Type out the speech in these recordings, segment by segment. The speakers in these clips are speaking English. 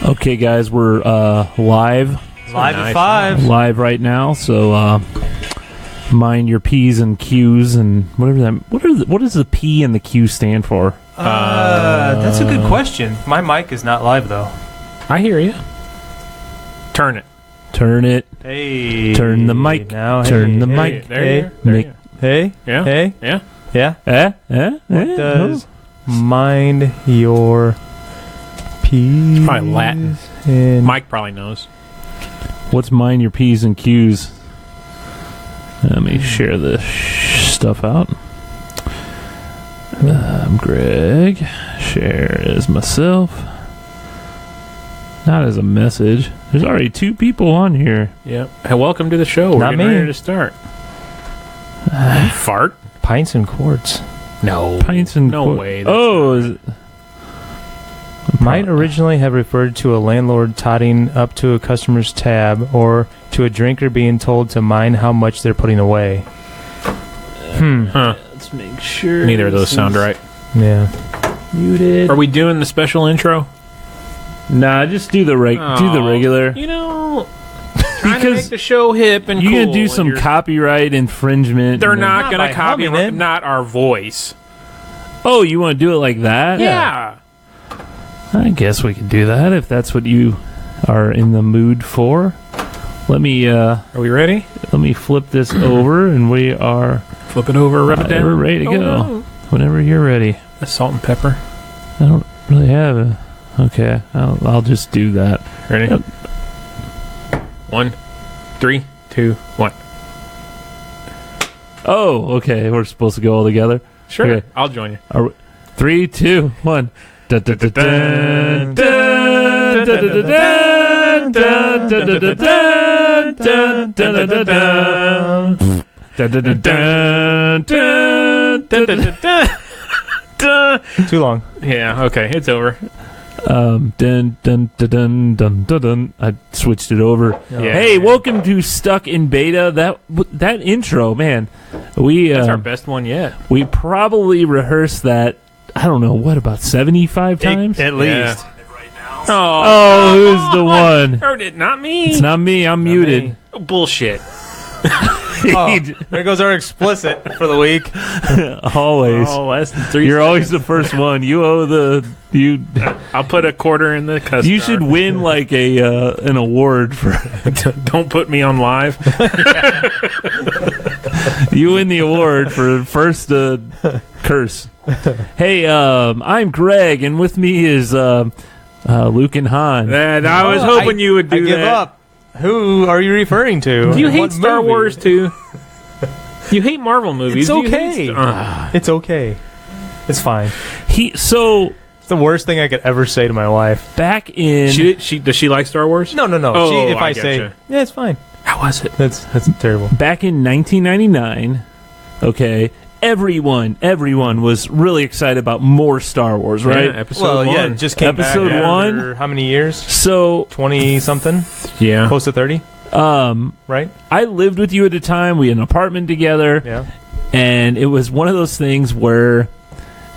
Okay, guys, we're live. Live at 5. Live right now, so mind your P's and Q's and whatever that. What does the P and the Q stand for? That's a good question. My mic is not live though. I hear you. Turn it. Turn it. Hey. Turn the mic. Now, Turn hey, the hey, mic. There Nick. you Hey. Yeah. Hey. Yeah. Yeah. What does mind your P's Probably Latin. and Mike probably knows. What's mind your P's and Q's? Let me share this stuff out. I'm Greg. Share as myself. Not as a message. There's already 2 people on here. Yep. Hey, welcome to the show. We're Not getting me. ready to start. Fart? pints and quarts? No. Pints and No way. That's Oh, not is right. it? Might originally have referred to a landlord totting up to a customer's tab or to a drinker being told to mind how much they're putting away. Huh. Let's make sure. Neither of those sound right. Yeah. Muted. Are we doing the special intro? Nah, just do the do the regular. You know, trying to Because make the show hip and You're cool. gonna do and some you're- copyright infringement. They're and then- not Not going by to copy humming it. not our voice. Oh, you want to do it like that? Yeah. I guess we can do that if that's what you are in the mood for. Let me Are we ready? flip this over, and we are Flip it over, rub it down. we're ready to go. No. Whenever you're ready. The salt and pepper. I don't really have a. Okay, I'll just do that. Ready? Yep. 1, 3, 2, 1. Oh, okay. We're supposed to go all together. Sure. Okay. I'll join you. 3, 2, 1. Dun, dun, dun, dun, dun, dun, dun, dun, dun, dun, dun, dun, dun, dun, dun, dun, dun. Dun, dun, dun, dun, dun, dun, dun. Too long. Yeah, okay, it's over. Dun, dun, dun, dun, dun, dun, dun. I switched it over. Yeah. Hey, welcome to Stuck in Beta. That intro, man. That's our best one yet. We probably rehearsed that. I don't know what, about 75 times. At least. Oh, who's the one? Heard it, not me. It's not me. I'm muted. me. Oh, bullshit. Oh, there goes our explicit for the week. Always. Oh, less than 3 You're always the first one. You owe you. I'll put a quarter in the cuss You jar. should win like an award for. Don't put me on live. You win the award for first curse. Hey, I'm Greg, and with me is Luke and Han. And I was hoping you would do I give that. up. Who are you referring to? You What hate Star movie? Wars too. You hate Marvel movies. It's You hate okay. It's okay. It's fine. So It's the worst thing I could ever say to my wife. back in Does she like Star Wars? No. Oh, if I I say, gotcha. yeah, it's fine. How was it? That's terrible. back in 1999, okay, everyone was really excited about more Star Wars, right? Yeah, episode 1. it just came Episode back one. after how many years? So 20-something? Yeah. Close to 30, right? I lived with you at the time. We had an apartment together. Yeah. And it was one of those things where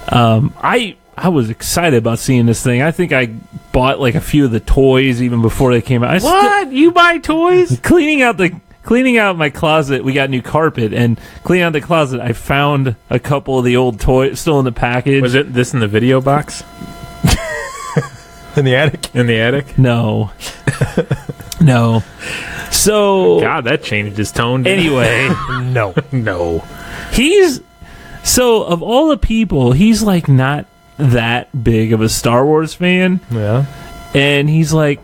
I was excited about seeing this thing. I think I bought like a few of the toys even before they came out. What? You buy toys? Cleaning out my closet, we got new carpet, and cleaning out the closet, I found a couple of the old toys still in the package. Was it this in the video box? In the attic? In the attic? No. No. So God, that changed his tone. didn't it? anyway, No. No. so of all the people, he's like not that big of a Star Wars fan. Yeah. And he's like,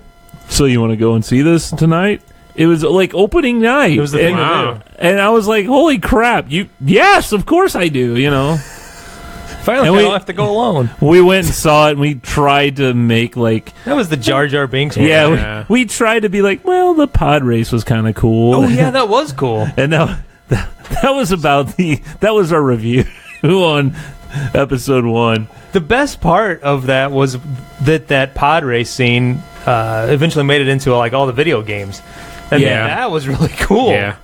so you want to go and see this tonight? It was like opening night. It was the thing to Wow. do. And I was like, holy crap. Yes, of course I do, you know. Finally, And I we- don't have to go alone. We went and saw it, and we tried to make like, That was the Jar Jar Binks one. yeah, Yeah. we tried to be like, well, the pod race was kind of cool. Oh, yeah, that was cool. And that was that was our review on episode 1. The best part of that was that pod race scene eventually made it into like all the video games. And Yeah. that was really cool. Yeah.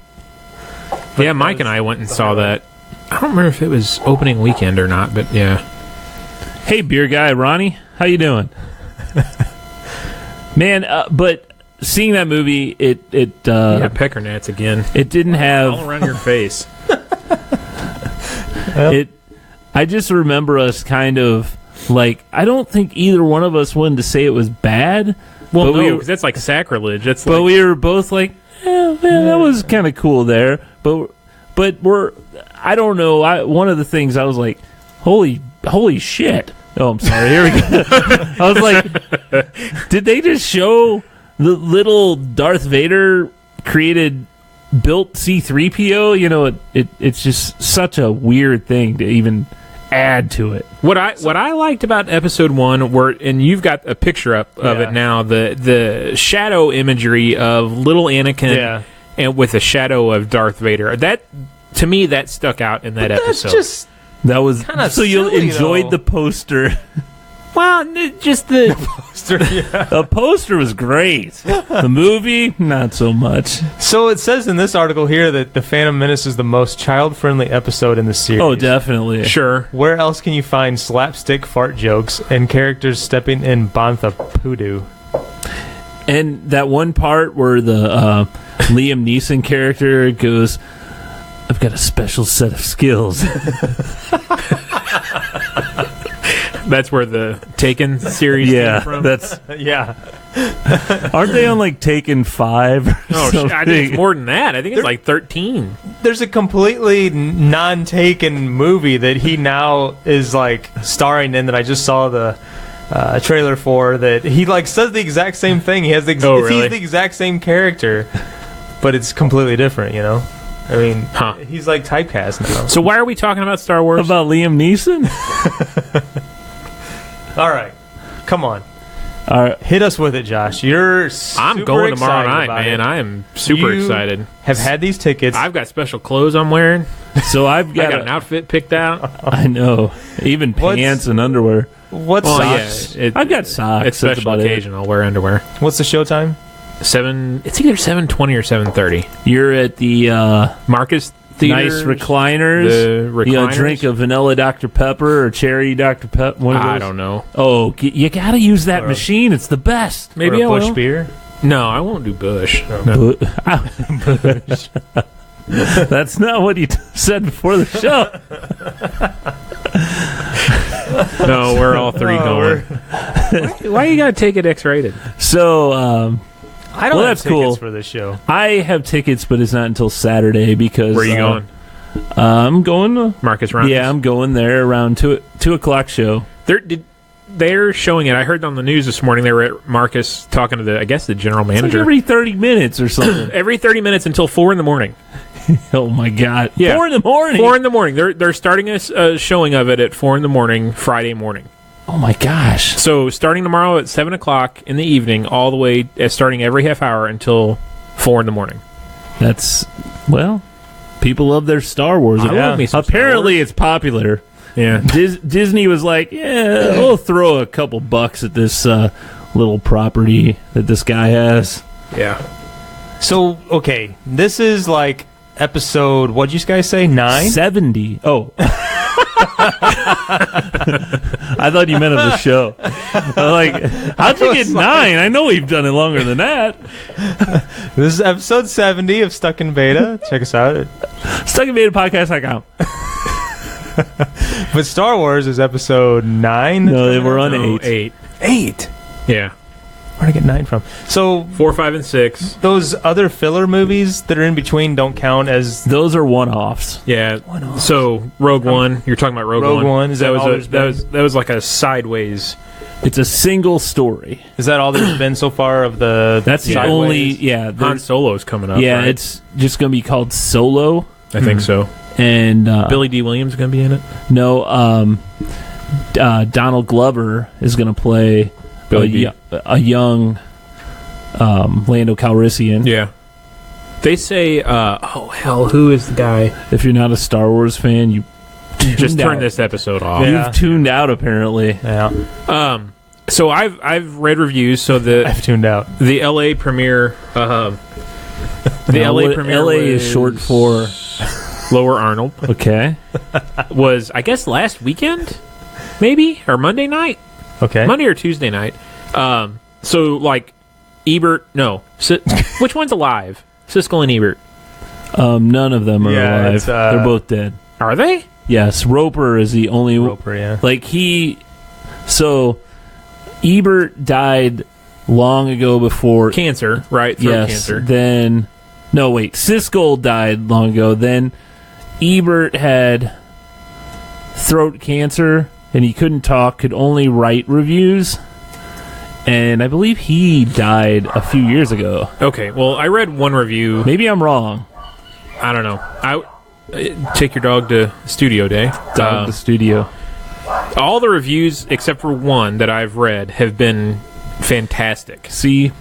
Yeah, Mike and I went and saw that. I don't remember if it was opening weekend or not, but yeah. Hey, beer guy Ronnie, how you doing? Man, but seeing that movie, it pecker gnats again. It didn't have all around your face. I just remember us kind of like, I don't think either one of us wanted to say it was bad. Well, no, because that's like sacrilege. But we were both like, man, that was kind of cool there. But I don't know. One of the things I was like, holy shit. Oh, I'm sorry. Here we go. I was like, did they just show the little Darth Vader built C-3PO? You know, it's just such a weird thing to even add to it. What I liked about episode 1 and you've got a picture up of it now, the shadow imagery of little Anakin and with a shadow of Darth Vader. That, to me, that stuck out in that episode. That was kind of so you enjoyed the poster. Well, just the poster. Yeah. The poster was great. The movie, not so much. So it says in this article here that The Phantom Menace is the most child-friendly episode in the series. Oh, definitely. Sure. Where else can you find slapstick fart jokes and characters stepping in Bantha Poodoo? And that one part where the Liam Neeson character goes, I've got a special set of skills. That's where the Taken series came from? That's yeah. Aren't they on like Taken 5 or something? I think it's more than that. I think it's like 13. There's a completely non-Taken movie that he now is like starring in that I just saw the trailer for, that he like says the exact same thing. He has he's the exact same character, but it's completely different, you know? I mean, he's like typecast now. So why are we talking about Star Wars? About Liam Neeson? All right. Come on. All right. Hit us with it, Josh. I'm going tomorrow night, man. I am super excited. Have had these tickets. I've got special clothes I'm wearing. So I got an outfit picked out. I know. Even pants and underwear. What's socks? Yeah, I've got socks. It's special occasion. I'll wear underwear. What's the showtime? It's either 7:20 or 7:30. You're at the Marcus Theater. Nice recliners. The recliners. You drink a vanilla Dr. Pepper or cherry Dr. Pepper. I don't know. Oh, you got to use that machine. It's the best. Maybe a Busch beer. No, I won't do Busch. No. Busch. That's not what you said before the show. No, we're all three going. Why you got to take it X-rated? So, I don't have that's tickets cool. for this show. I have tickets, but it's not until Saturday because... Where are you going? I'm going to... Marcus Rhymes? Yeah, I'm going there around 2 o'clock show. They're showing it. I heard on the news this morning they were at Marcus talking to the general manager. It's like every 30 minutes or something. Every 30 minutes until 4 in the morning. Oh, my God. Yeah. 4 in the morning? 4 in the morning. They're starting a showing of it at 4 in the morning, Friday morning. Oh, my gosh. So starting tomorrow at 7 o'clock in the evening, all the way, starting every half hour until 4 in the morning. That's, well, people love their Star Wars. Apparently it's popular. Yeah. Disney was like, yeah, we'll throw a couple bucks at this little property that this guy has. Yeah. So, okay, this is like episode, what'd you guys say, 9? 70. Oh. I thought you meant of the show. I'm like, how'd you get 9? I know we've done it longer than that. This is episode 70 of Stuck in Beta. Check us out at StuckInBetaPodcast.com. But Star Wars is episode 9. No, they were on 8. 8? Yeah. Where'd I get 9 from? So 4, 5, and 6. Those other filler movies that are in between don't count as... Those are one-offs. Yeah. One-offs. So Rogue One, you're talking about Rogue One. Rogue One, is that was like a sideways. It's a single story. Is that all there's been so far of the... That's the sideways? only... Yeah. Han Solo's coming up. Yeah, right? it's just going to be called Solo. I think so. And Billy D. Williams is going to be in it? No, Donald Glover is going to play a young Lando Calrissian. Yeah. They say, who is the guy? If you're not a Star Wars fan, you just turn this episode off. Yeah. You've tuned out, apparently. Yeah. So I've read reviews. So I've tuned out. The LA premiere. The LA premiere. LA is short for Lower Arnold. Okay. Was, I guess, last weekend, maybe, or Monday night. Okay. Monday or Tuesday night. So like Ebert. No, which one's alive? Siskel and Ebert. None of them are alive. They're both dead. Are they? Yes, Roper is the only. Roper, yeah. So Ebert died long ago before cancer, right? Throat cancer. Then, no, wait. Siskel died long ago. Then Ebert had throat cancer, and he couldn't talk. Could only write reviews. And I believe he died a few years ago. Okay, well, I read one review. Maybe I'm wrong. I don't know. Take your dog to studio day. Dog to studio. All the reviews, except for one that I've read, have been fantastic. See,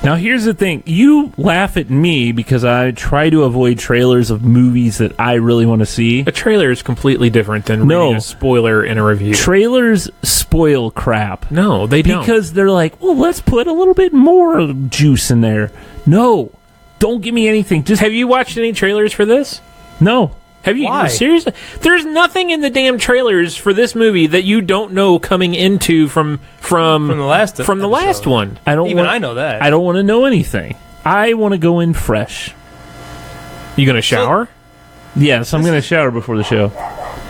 now here's the thing. You laugh at me because I try to avoid trailers of movies that I really want to see. A trailer is completely different than reading a spoiler in a review. Trailers spoil crap. No, they don't. Because they're like, well, let's put a little bit more juice in there. No, don't give me anything. Just have you watched any trailers for this? No. Have you? Why? Seriously? There's nothing in the damn trailers for this movie that you don't know coming into from the last one. I know that. I don't want to know anything. I want to go in fresh. You gonna shower? Yes, I'm gonna shower before the show.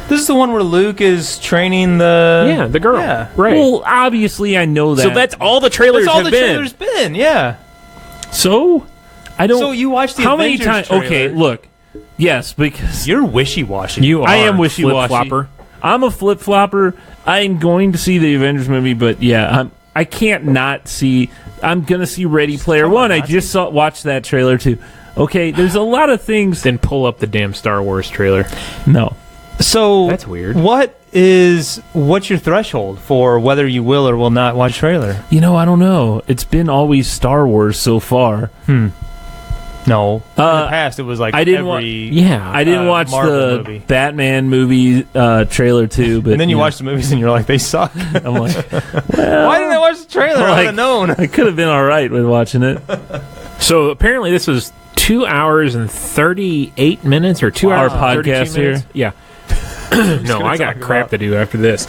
This is the one where Luke is training the girl. Yeah. Right. Well, obviously I know that. So that's all the trailers that's all have the been. trailers been. Yeah. So I don't. So you watched the how Avengers many times? trailer. Okay, look. Yes, because you're wishy-washy. You are. I am wishy-washy. Flip-flopper. I'm a flip-flopper. I'm going to see the Avengers movie, but yeah, I can't not see. I'm going to see Ready Player One. I just watched that trailer too. Okay, there's a lot of things. Then pull up the damn Star Wars trailer. No. So that's weird. What's your threshold for whether you will or will not watch a trailer? I don't know. It's been always Star Wars so far. No. In the past, it was like I didn't I didn't watch Marvel the movie. Batman movie trailer too. But and then you watch the movies and you're like, they suck. I'm like, why didn't I watch the trailer? I would have known. I could have been all right with watching it. So apparently this was 2 hours and 38 minutes or 2 hours and podcast 32 minutes. here. Yeah. No, I got crap to do after this.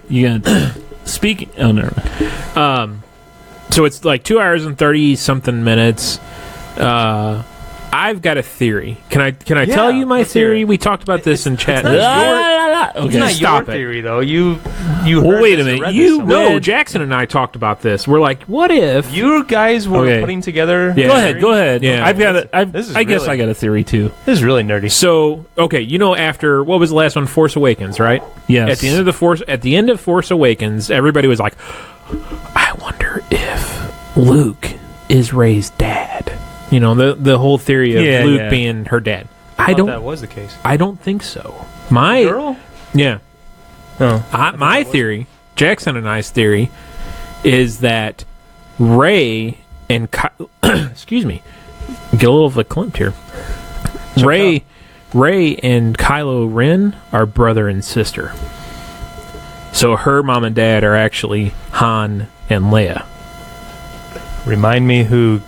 You gonna speak? Oh, never mind. So it's like 2 hours and 30 something minutes. I've got a theory. Can I tell you my theory? We talked about this in chat. It's not Stop your it. theory, though. You well, wait a minute. No, Jackson and I talked about this. We're like, what if you guys were putting together? Yeah. Go ahead. Yeah, I guess I got a theory too. This is really nerdy. So, okay, after what was the last one? Force Awakens, right? Yes. At the end of Force Awakens, everybody was like, I wonder if Luke is Rey's dad. The whole theory of Luke being her dad. I thought that was the case. I don't think so. My girl? Yeah. Oh. My theory, Jackson and I's theory, is that Rey and excuse me, get a little verklempt here. Rey and Kylo Ren are brother and sister. So her mom and dad are actually Han and Leia. Remind me who.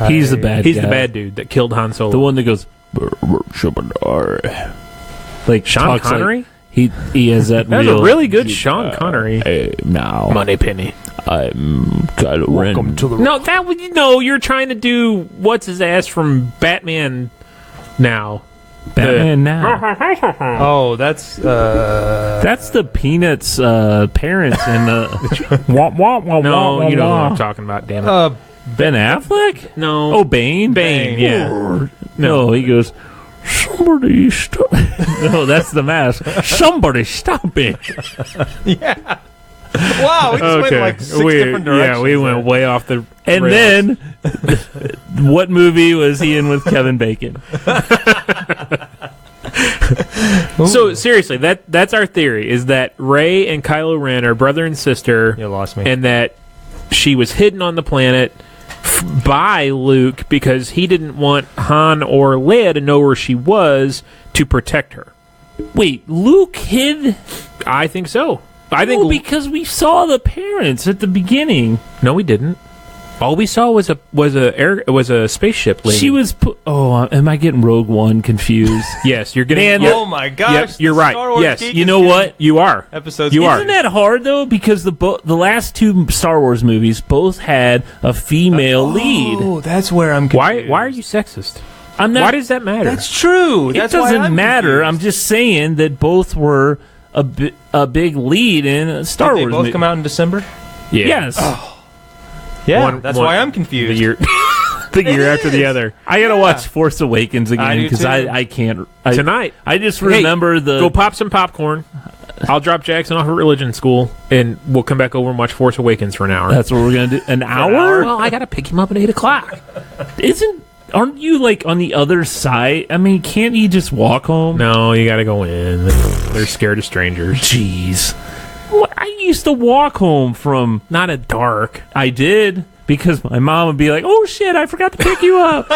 He's the bad. He's the bad dude that killed Han Solo. The one that goes. Like Sean Connery. Like, he has that. That's a really good Sean Connery. Hey, now, Moneypenny. I'm Kylo Ren. Welcome to the. No, you're trying to do what's his ass from Batman. Now. Batman now. Oh, that's the Peanuts parents and no, you know what I'm talking about. Damn it. Ben Affleck? No. Oh, Bane? Bane, yeah. No, he goes, somebody stop. No, that's the mask. Somebody stop it. Yeah. Wow, we just went like six different directions. Yeah, we went way off the And rails. then, what movie was he in with Kevin Bacon? So, seriously, that's our theory, is that Rey and Kylo Ren are brother and sister. You lost me. And that she was hidden on the planet by Luke because he didn't want Han or Leia to know where she was to protect her. Wait, Luke hid? I think so. I think because we saw the parents at the beginning. No, we didn't. All we saw was a spaceship lady. She was. Am I getting Rogue One confused? Yes, you're getting. Oh my gosh! Yep, you're right. Yes, Geek you know what? You are. Episodes. You are. Isn't that hard though? Because the last two Star Wars movies both had a female lead. Oh, that's where I'm confused. Why are you sexist? I'm not. Why does that matter? That's true. That's it doesn't why I'm matter. confused. I'm just saying that both were a big lead in a Star Did Wars they both movie. come out in December? Yeah. Yes. Yeah, that's why I'm confused. The year after the other. I gotta watch Force Awakens I again do because too. I can't Tonight. I just remember Go pop some popcorn. I'll drop Jackson off at religion school, and we'll come back over and watch Force Awakens for an hour. That's what we're gonna do. An hour? Well, I got to pick him up at 8 o'clock. Aren't you like on the other side? I mean, can't you just walk home? No, you got to go in. They're scared of strangers. Jeez. I used to walk home from. Not at dark. I did because my mom would be like, "Oh shit, I forgot to pick you up."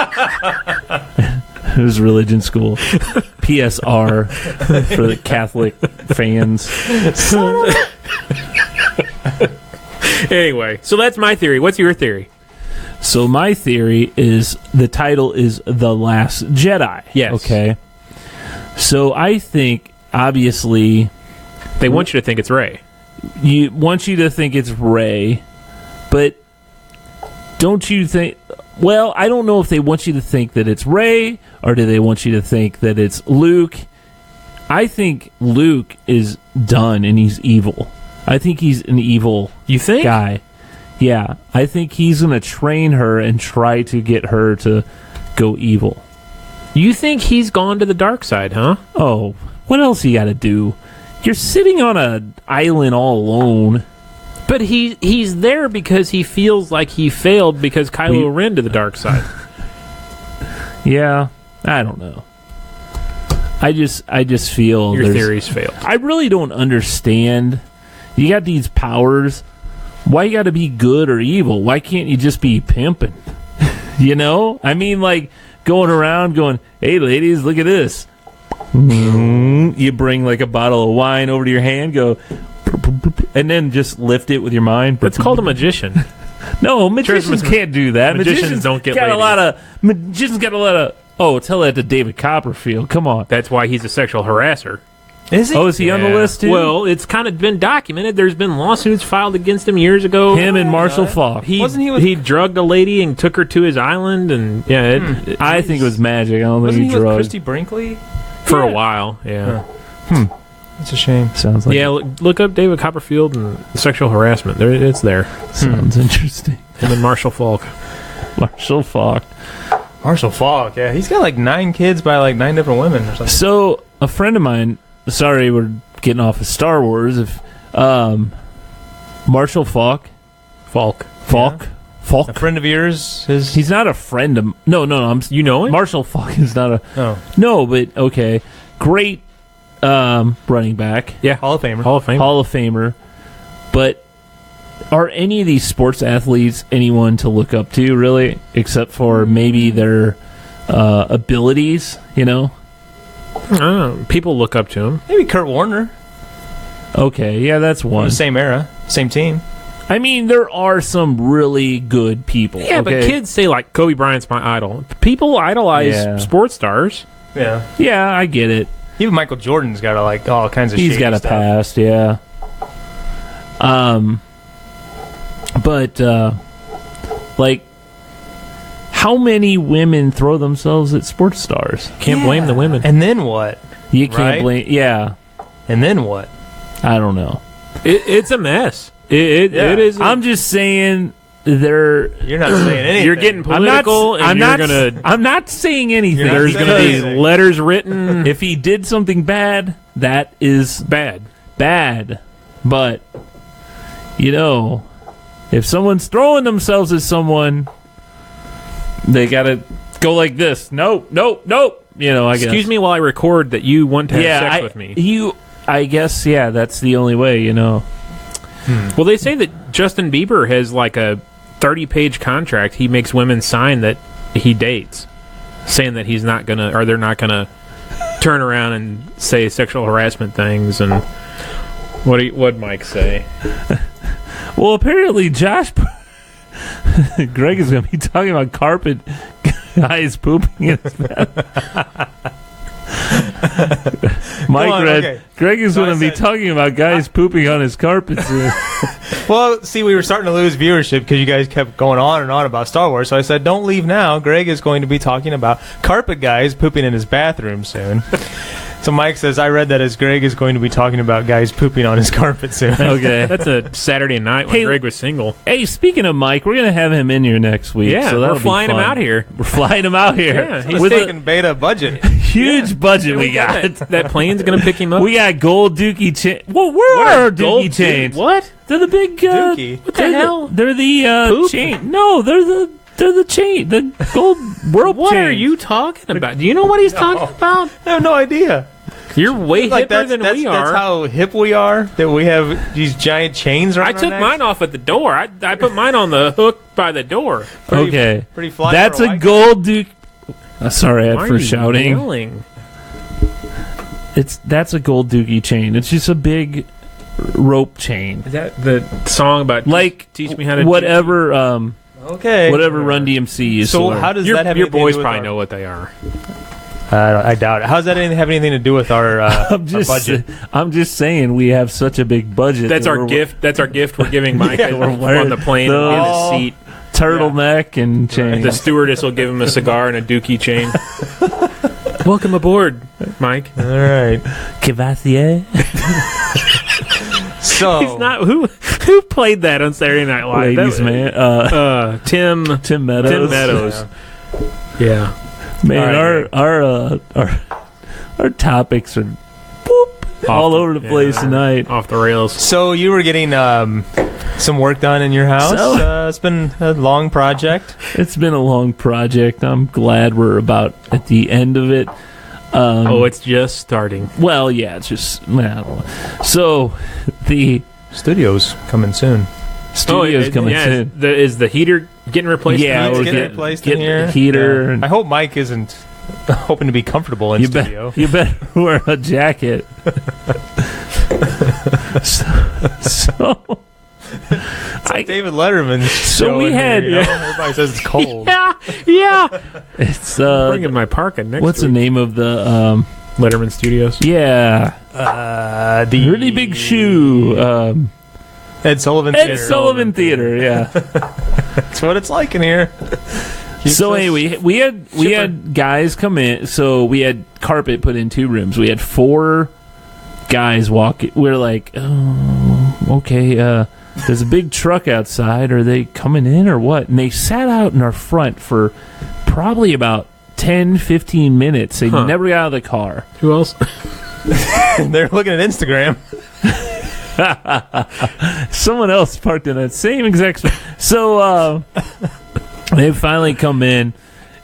It was religion school. PSR for the Catholic fans. Anyway, so that's my theory. What's your theory? So my theory is the title is The Last Jedi. Yes. Okay. So I think obviously They want you to think it's Rey. you want you to think it's Rey, but don't you think? Well, I don't know if they want you to think that it's Rey or do they want you to think that it's Luke. I think Luke is done and he's evil. I think he's an evil You think? guy. Yeah, I think he's going to train her and try to get her to go evil. You think he's gone to the dark side, huh? Oh, what else you got to do? You're sitting on an island all alone. But he's there because he feels like he failed because Kylo Ren to the dark side. Yeah, I don't know. I just feel Your theories failed. I really don't understand. You got these powers. Why you got to be good or evil? Why can't you just be pimping? You know? I mean, like going around going, "Hey, ladies, look at this." You bring like a bottle of wine over to your hand, go, and then just lift it with your mind. That's called a magician. No, magicians can't do that. Magicians don't get got ladies. a lot of magicians got a lot of. Oh, tell that to David Copperfield. Come on. That's why he's a sexual harasser. Is he? Oh, is he on the list too? Well, it's kind of been documented. There's been lawsuits filed against him years ago. Him and Marshall Falk. Wasn't he with- he drugged a lady and took her to his island, and I think it was magic. I don't Wasn't think he he with drugged. Christy Brinkley? for a while. Yeah, That's a shame. Sounds like look up David Copperfield and sexual harassment. It's there. sounds interesting. Him and Marshall Falk. Marshall Falk. Marshall Falk, yeah. He's got like 9 kids by like 9 different women or something. So a friend of mine. Sorry, we're getting off of Star Wars. If Marshall Falk. A friend of yours is... He's not a friend of... No. You know him? Marshall Falk is not a... Oh. No, but okay. Great running back. Yeah, Hall of Famer. Hall of Fame. Hall of Famer. But are any of these sports athletes anyone to look up to, really? Except for maybe their abilities, you know? People look up to him. Maybe Kurt Warner. Okay, yeah, that's From one. the same era. Same team. I mean, there are some really good people. Yeah, okay? but kids say, like, Kobe Bryant's my idol. People idolize sports stars. Yeah. Yeah, I get it. Even Michael Jordan's got like all kinds of He's shady got a stuff. past, yeah. But like, how many women throw themselves at sports stars? Can't blame the women. And then what? You can't Right? blame. Yeah, And then what? I don't know. It's a mess. It is. I'm just saying they're. You're not saying anything. You're getting political, I'm and not saying anything. You're not there's going to be saying- letters written. If he did something bad, that is Bad. bad. But you know, if someone's throwing themselves at someone, they gotta go like this. Nope. You know, I guess. Excuse me while I record that you want to have sex with me. I guess, yeah, that's the only way, you know. Well, they say that Justin Bieber has like a 30-page contract he makes women sign that he dates, saying that he's not gonna, or they're not gonna turn around and say sexual harassment things. And what'd Mike say? Well, apparently Josh Greg is going to be talking about carpet guys pooping in his bath. Mike read, okay. Greg is going to be talking about guys pooping on his carpets. Well, see, we were starting to lose viewership because you guys kept going on and on about Star Wars. So I said, don't leave now. Greg is going to be talking about carpet guys pooping in his bathroom soon. So Mike says, I read that as Greg is going to be talking about guys pooping on his carpet soon. Okay. That's a Saturday night when Greg was single. Hey, speaking of Mike, we're going to have him in here next week. Yeah, so we're flying him out here. We're flying him out here. Yeah, he's taking beta budget. Huge budget we got. That plane's going to pick him up. We got gold Dookie chain. Well, where are our Dookie chains? What? They're the big... Dookie. What the hell? They're the chain. No, they're the chain. The gold rope What chains. are you talking about? Do you know what he's talking about? I have no idea. You're way hipper than we are. That's how hip we are, that we have these giant chains around I took mine off at the door. I put mine on the hook by the door. Pretty fly. That's a gold Duke. Sorry, Ed, for shouting. Yelling? That's a gold Dookie chain. It's just a big rope chain. Is that the song about teach me how to whatever? Whatever Run DMC used to learn. How does your, that have your anything boys to do with probably know what they are. I doubt it. How does that have anything to do with our budget? I'm just saying we have such a big budget. That's our gift. That's our gift we're giving Mike on the plane in the seat. Turtleneck and chain. The stewardess will give him a cigar and a Dookie chain. Welcome aboard, Mike. All right, Cavassier. So he's not who played that on Saturday Night Live. Ladies man, Tim Meadows. Tim Meadows. Yeah. Man, right, our topics are all over the place tonight. Off the rails. So you were getting some work done in your house. It's been a long project. It's been a long project. I'm glad we're about at the end of it. It's just starting. Well, yeah, it's just... I don't know. So, the... Studio's coming soon. Studio's coming soon. Is the heater getting replaced? Yeah, we're getting replaced in here. Heater. Yeah. I hope Mike isn't hoping to be comfortable in studio. You better wear a jacket. so it's David Letterman's show. We had... Here, everybody says it's cold. Yeah. It's bringing my parka next What's week. The name of the... Letterman Studios? Yeah. The Really Big Shoe... Ed Sullivan Theater, yeah. That's what it's like in here. So anyway, we had guys come in. So we had carpet put in 2 rooms. We had 4 guys walk. We're like, oh, okay. There's a big truck outside. Are they coming in or what? And they sat out in our front for probably about 10, 15 minutes. They never got out of the car. Who else? They're looking at Instagram. Someone else parked in that same exact spot. So they finally come in,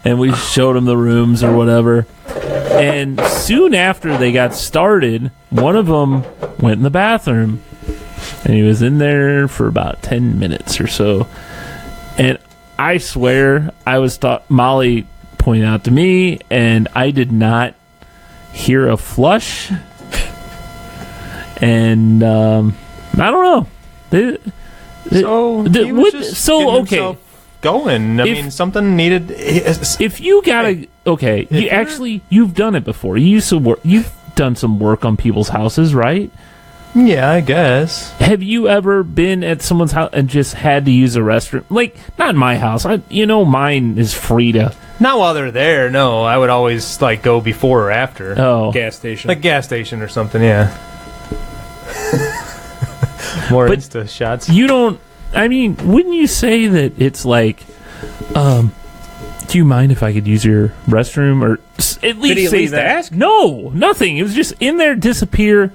and we showed them the rooms or whatever. And soon after they got started, one of them went in the bathroom, and he was in there for about 10 minutes or so. And I swear, Molly pointed out to me, and I did not hear a flush. And I don't know. He was just getting himself going. I mean, something needed. If you gotta, you've done it before. You've done some work on people's houses, right? Yeah, I guess. Have you ever been at someone's house and just had to use a restroom? Like, not in my house. Mine is free to. Not while they're there. No, I would always go before or after. Oh, gas station, like gas station or something. Yeah. More Insta shots. You don't. I mean, wouldn't you say that it's like, do you mind if I could use your restroom, or at least say that? Ask? No, nothing. It was just in there, disappear,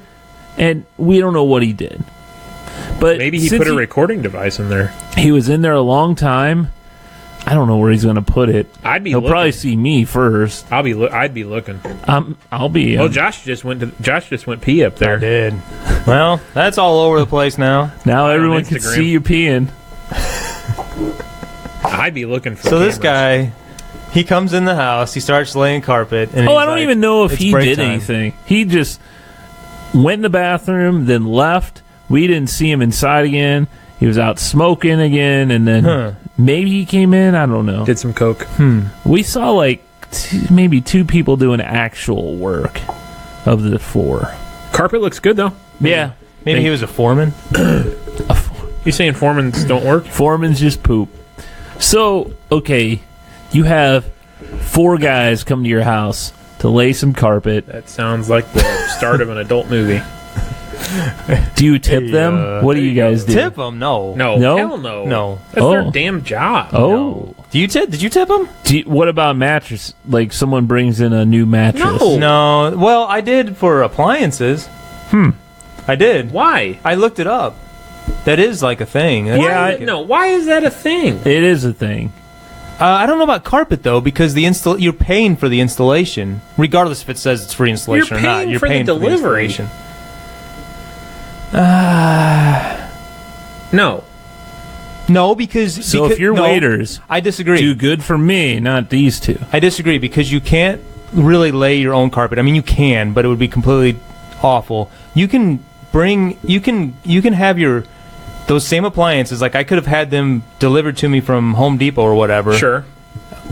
and we don't know what he did. But maybe he put a recording device in there. He was in there a long time. I don't know where he's going to put it. He'll probably see me first. I'd be looking. I'll be. Oh, Josh just went pee up there. I did. Well, that's all over the place now. Now everyone can see you peeing. I'd be looking for. So this guy, he comes in the house. He starts laying carpet. And I don't even know if he did anything. He just went in the bathroom, then left. We didn't see him inside again. He was out smoking again, and then maybe he came in. I don't know. Did some coke. We saw like maybe 2 people doing actual work of the floor. Carpet looks good though. Yeah. Maybe he was a foreman. You saying foremans don't work? Foremans just poop. So, okay, you have 4 guys come to your house to lay some carpet. That sounds like the start of an adult movie. Do you tip them? What do you guys do? Tip them? No. No. Hell no. No. That's their damn job. Oh. No. Did you tip them? What about mattress? Like someone brings in a new mattress. No. Well, I did for appliances. I did. Why? I looked it up. That is like a thing. Why is that a thing? It is a thing. I don't know about carpet though, because you're paying for the installation, regardless if it says it's free installation or not. You're paying for the installation. No, because if you're waiters, I disagree. Do good for me, not these 2. I disagree because you can't really lay your own carpet. I mean, you can, but it would be completely awful. You can have those same appliances. Like I could have had them delivered to me from Home Depot or whatever. Sure.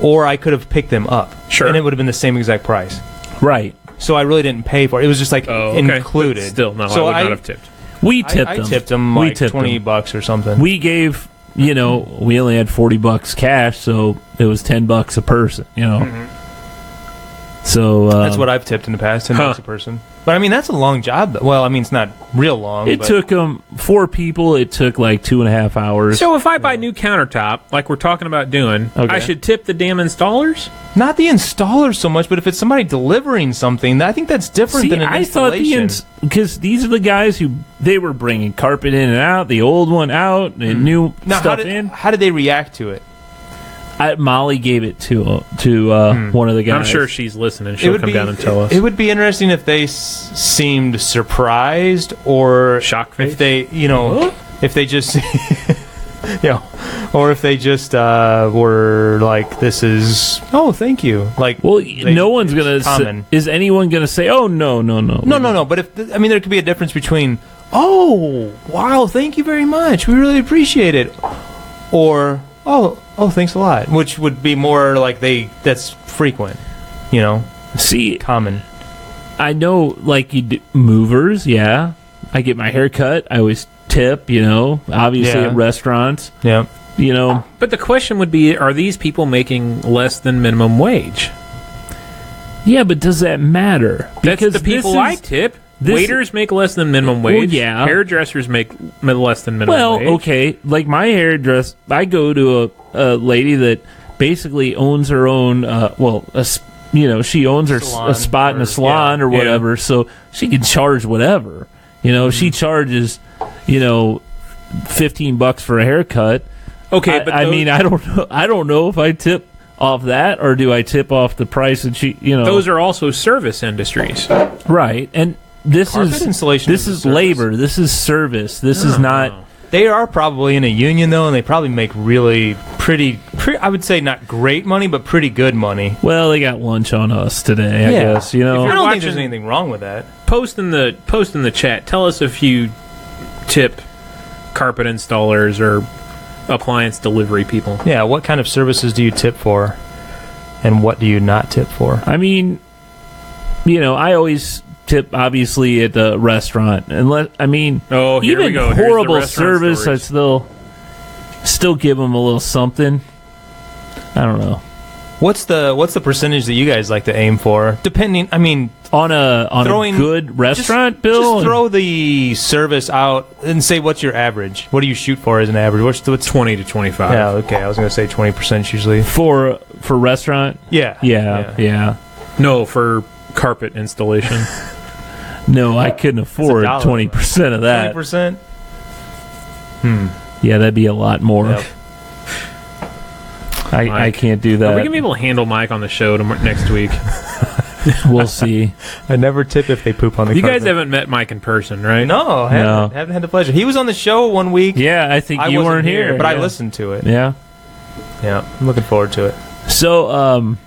Or I could have picked them up. Sure. And it would have been the same exact price. Right. So I really didn't pay for it. It was just like included. But still, no, so I would not have tipped. We tipped them. I tipped them like $20 or something. We gave, we only had $40 cash, so it was $10 a person, So that's what I've tipped in the past, $10 a person. But I mean, that's a long job. Well, I mean, it's not real long. It took them 4 people. It took like 2.5 hours. So if I buy new countertop, like we're talking about doing, I should tip the damn installers? Not the installers so much, but if it's somebody delivering something, I think that's different than an installation. Because these are the guys who they were bringing carpet in and out, the old one out, and new stuff in. How did they react to it? Molly gave it to one of the guys. I'm sure she's listening. She'll come down and tell us. It would be interesting if they seemed surprised or shock face. If they, if they just, or if they just were like, "This is thank you." Like, no one's gonna. Is anyone gonna say, "Oh no"? No. But there could be a difference between, "Oh, wow, thank you very much. We really appreciate it," or Oh, thanks a lot. Which would be more like that's frequent, See, common. I know, like movers, yeah. I get my hair cut. I always tip, obviously at restaurants. Yeah. But the question would be, are these people making less than minimum wage? Yeah, but does that matter? Because the people I tip. Waiters make less than minimum wage. Well, yeah. Hairdressers make less than minimum wage. Well, okay. Like my hairdresser, I go to a lady that basically owns her own. She owns her a spot in a salon or whatever, so she can charge whatever. She charges, $15 for a haircut. Okay, but I mean, I don't know if I tip off that or do I tip off the price that Those are also service industries, right? And this carpet installation. This is labor. This is service. This is not. They are probably in a union though, and they probably make really pretty. I would say not great money, but pretty good money. Well, they got lunch on us today. I guess I don't think there's anything wrong with that. Post in the chat. Tell us if you tip carpet installers or appliance delivery people. Yeah, what kind of services do you tip for, and what do you not tip for? I mean, I always tip obviously at the restaurant, even we go. Horrible service, I still give them a little something. I don't know. What's the percentage that you guys like to aim for? Depending, on a good restaurant bill. Just throw the service out and say what's your average. What do you shoot for as an average? What's 20 to 25? Yeah, okay. I was going to say 20% usually for restaurant. Yeah. No, for carpet installation. No, I couldn't afford 20% of that. 20%. Yeah, that'd be a lot more. Yep. I can't do that. Are we gonna be able to handle Mike on the show next week? We'll see. I never tip if they poop on the carpet. You guys haven't met Mike in person, right? No, haven't had the pleasure. He was on the show one week. Yeah, I think you weren't here, but I listened to it. Yeah, I'm looking forward to it. So,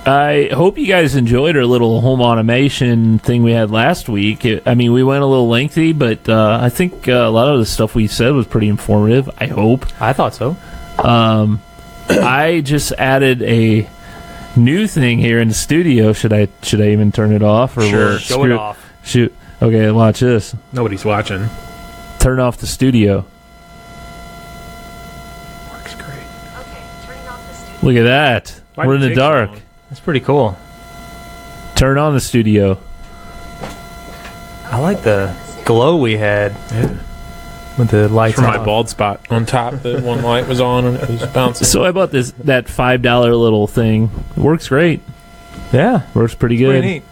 I hope you guys enjoyed our little home automation thing we had last week. We went a little lengthy, but I think a lot of the stuff we said was pretty informative. I hope. I thought so. I just added a new thing here in the studio. Should I even turn it off? Or Sure. Show it off. Shoot. Okay, watch this. Nobody's watching. Turn off the studio. Works great. Okay, turning off the studio. Look at that. Why'd We're it in the take so dark. long? That's pretty cool. Turn on the studio. I like the glow we had Yeah. with the lights For my on. bald spot on top, the one light was on and it was bouncing. So I bought that $5 little thing. It works great. Yeah, Works pretty good. pretty neat.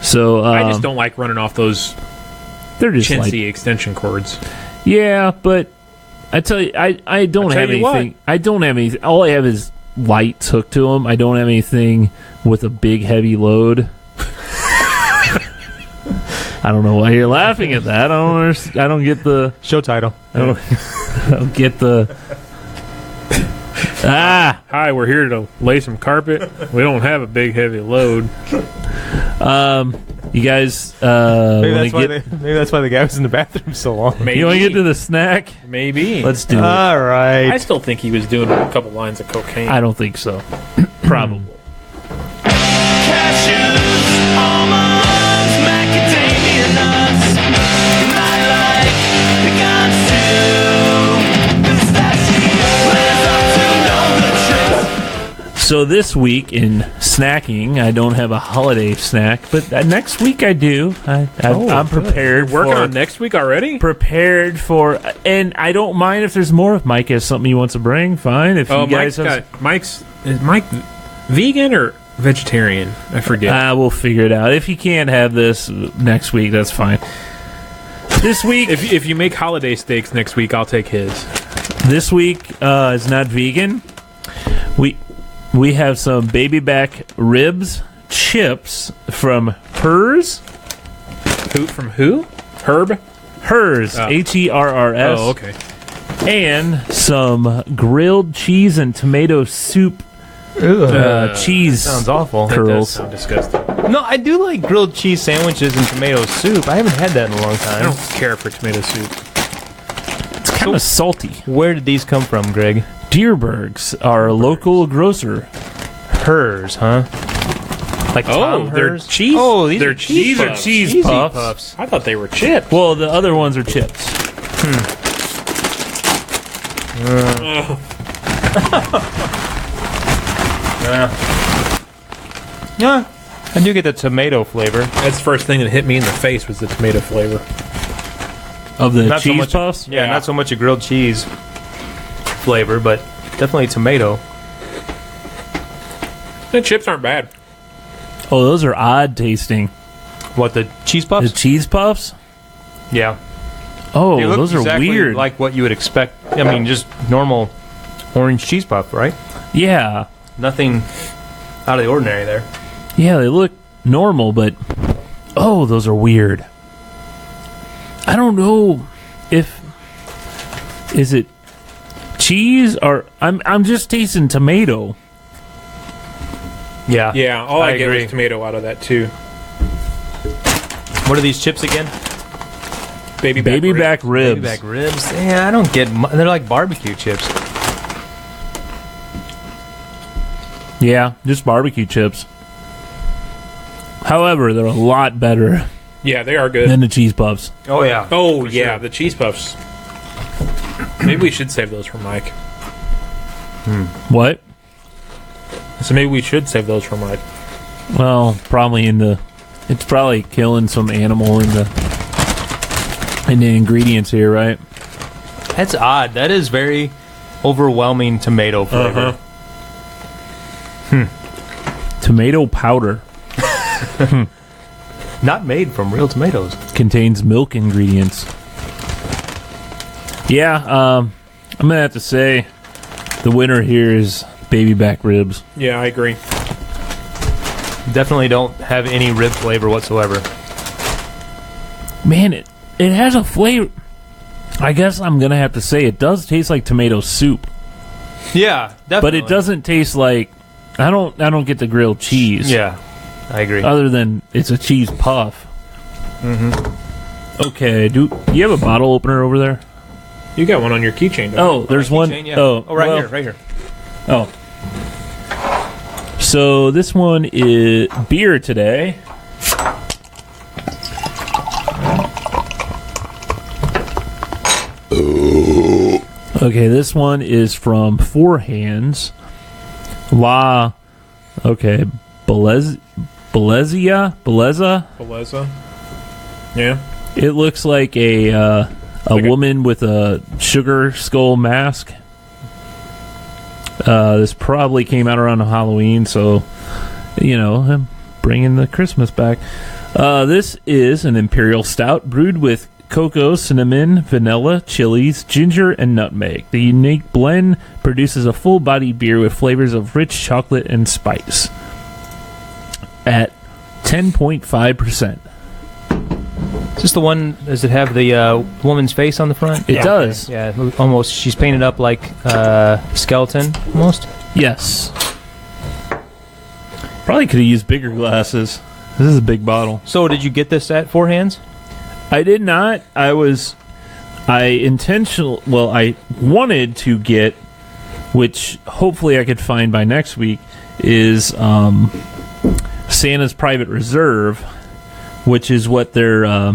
So I just don't like running off those they're just chintzy extension cords. yeah, but I tell you, I don't tell have you what. anything. I don't have anything. All I have is lights hooked to them. I don't have anything with a big heavy load. I don't know why you're laughing at that. I don't get the. Show title. I don't get the. Hi, we're here to lay some carpet. We don't have a big heavy load. You guys. Maybe that's why the guy was in the bathroom so long. Maybe. You want to get to the snack? Maybe. Let's do it. All right. I still think he was doing a couple lines of cocaine. I don't think so. Probably. So this week in snacking, I don't have a holiday snack, but next week I do. I'm prepared. You're working for, on next week already? Prepared for, and I don't mind if there's more. If Mike has something he wants to bring, fine. If you guys is Mike vegan or vegetarian? I forget. we'll figure it out. If you can't have this next week, that's fine. This week, if you make holiday steaks next week, I'll take his. This week is not vegan. We have some baby back ribs chips from Hers. From who? Herb? Hers. Oh. Herrs. Oh, okay. And some grilled cheese and tomato soup cheese Sounds awful. That does curls. sound disgusting. No, I do like grilled cheese sandwiches and tomato soup. I haven't had that in a long I time. don't care for tomato soup. It's kind of salty. Where did these come from, Greg? Deerberg's, our local grocer. Hers, huh? Like Tom they're Hers? cheese. Oh, these they're are cheese cheese puffs. cheese Cheesy puffs. I thought they were chips. Well, the other ones are chips. Yeah, I do get the tomato flavor. That's the first thing that hit me in the face was the tomato flavor. Of the Not so cheese much- puffs? Yeah, Yeah. not so much a grilled cheese flavor, but definitely tomato. The chips aren't bad. Oh, those are odd tasting. What, the cheese The puffs? cheese puffs? Yeah. Oh, They look those are exactly weird. like what you would expect. I mean, just normal orange cheese puff, right? Yeah. Nothing out of the ordinary there. Yeah, they look normal, but oh, those are weird. I don't know if is it cheese or I'm just tasting tomato. Yeah. Yeah, all I I get agree. was tomato out of that too. What are these chips again? Baby Back ribs. Baby back ribs. Yeah, I don't get. They're like barbecue chips. Yeah, just barbecue chips. However, they're a lot better Yeah, they are good. than the cheese puffs. Oh yeah. Oh For yeah, sure. the cheese puffs. Maybe we should save those for Mike. What? So maybe we should save those for Mike. Well, probably it's probably killing some animal in the ingredients here, right? That's odd. That is very overwhelming tomato flavor. Tomato powder Not made from real tomatoes. contains milk ingredients. Yeah, I'm gonna have to say the winner here is baby back ribs. Yeah, I agree. Definitely don't have any rib flavor whatsoever. Man, it has a flavor. I guess I'm gonna have to say it does taste like tomato soup, Yeah, definitely. but it doesn't taste like. I don't get the grilled cheese. Yeah, I agree. Other than it's a cheese puff. Mm-hmm. Okay. Do you have a bottle opener over there? You got one on your keychain, don't Oh, there's one. Keychain, yeah. Oh, right well, here, right here. Oh. So this one is beer today. Okay, this one is from Four Hands. Belleza? Belleza. Yeah. It looks like a woman with a sugar skull mask. This probably came out around Halloween, so, I'm bringing the Christmas back. This is an Imperial Stout brewed with cocoa, cinnamon, vanilla, chilies, ginger, and nutmeg. The unique blend produces a full-bodied beer with flavors of rich chocolate and spice at 10.5%. Is this the one, does it have the woman's face on the front? It does. Yeah, almost. She's painted up like a skeleton, almost. Yes. Probably could have used bigger glasses. This is a big bottle. So did you get this at Four Hands? I did not. I wanted to get, which hopefully I could find by next week, is Santa's Private Reserve, which is what they're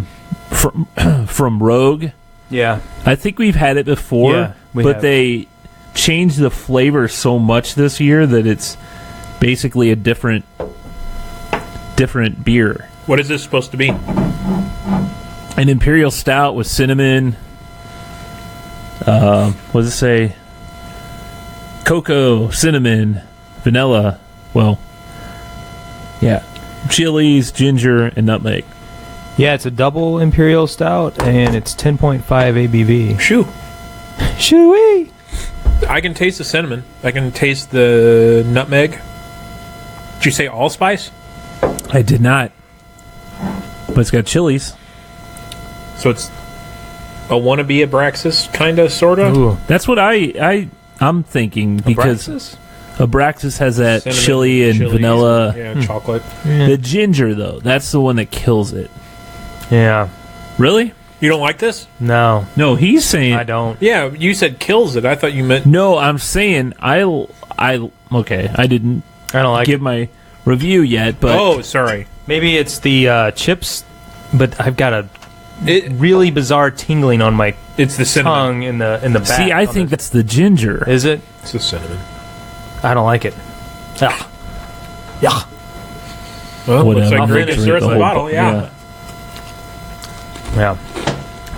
from Rogue. Yeah. I think we've had it before, but they changed the flavor so much this year that it's basically a different beer. What is this supposed to be? An Imperial Stout with cinnamon. What does it say? Cocoa, cinnamon, vanilla. Well, yeah. Chilies, ginger, and nutmeg. Yeah, it's a double Imperial Stout, and it's 10.5 ABV. Shoo. Shoo-wee! I can taste the cinnamon. I can taste the nutmeg. Did you say allspice? I did not. But it's got chilies. So it's a wannabe Abraxas, kind of, sort of? Ooh. That's what I'm thinking, because Abraxas has that Cinnamon, chili and chilies, vanilla. Yeah, chocolate. The ginger, though, that's the one that kills it. Yeah. Really? You don't like this? No. No, he's saying... I don't. Yeah, you said kills it. I thought you meant... No, I'm saying okay, I didn't I don't like give my review yet, but... Oh, sorry. Maybe it's the chips, but I've got a really bizarre tingling on my It's the cinnamon. tongue in the back. See, I think that's the ginger. Is it? It's the cinnamon. I don't like it. Ah. Yeah. Well, looks Whatever. like I'll drinking drink the rest the of the whole bottle, bo- yeah. Yeah.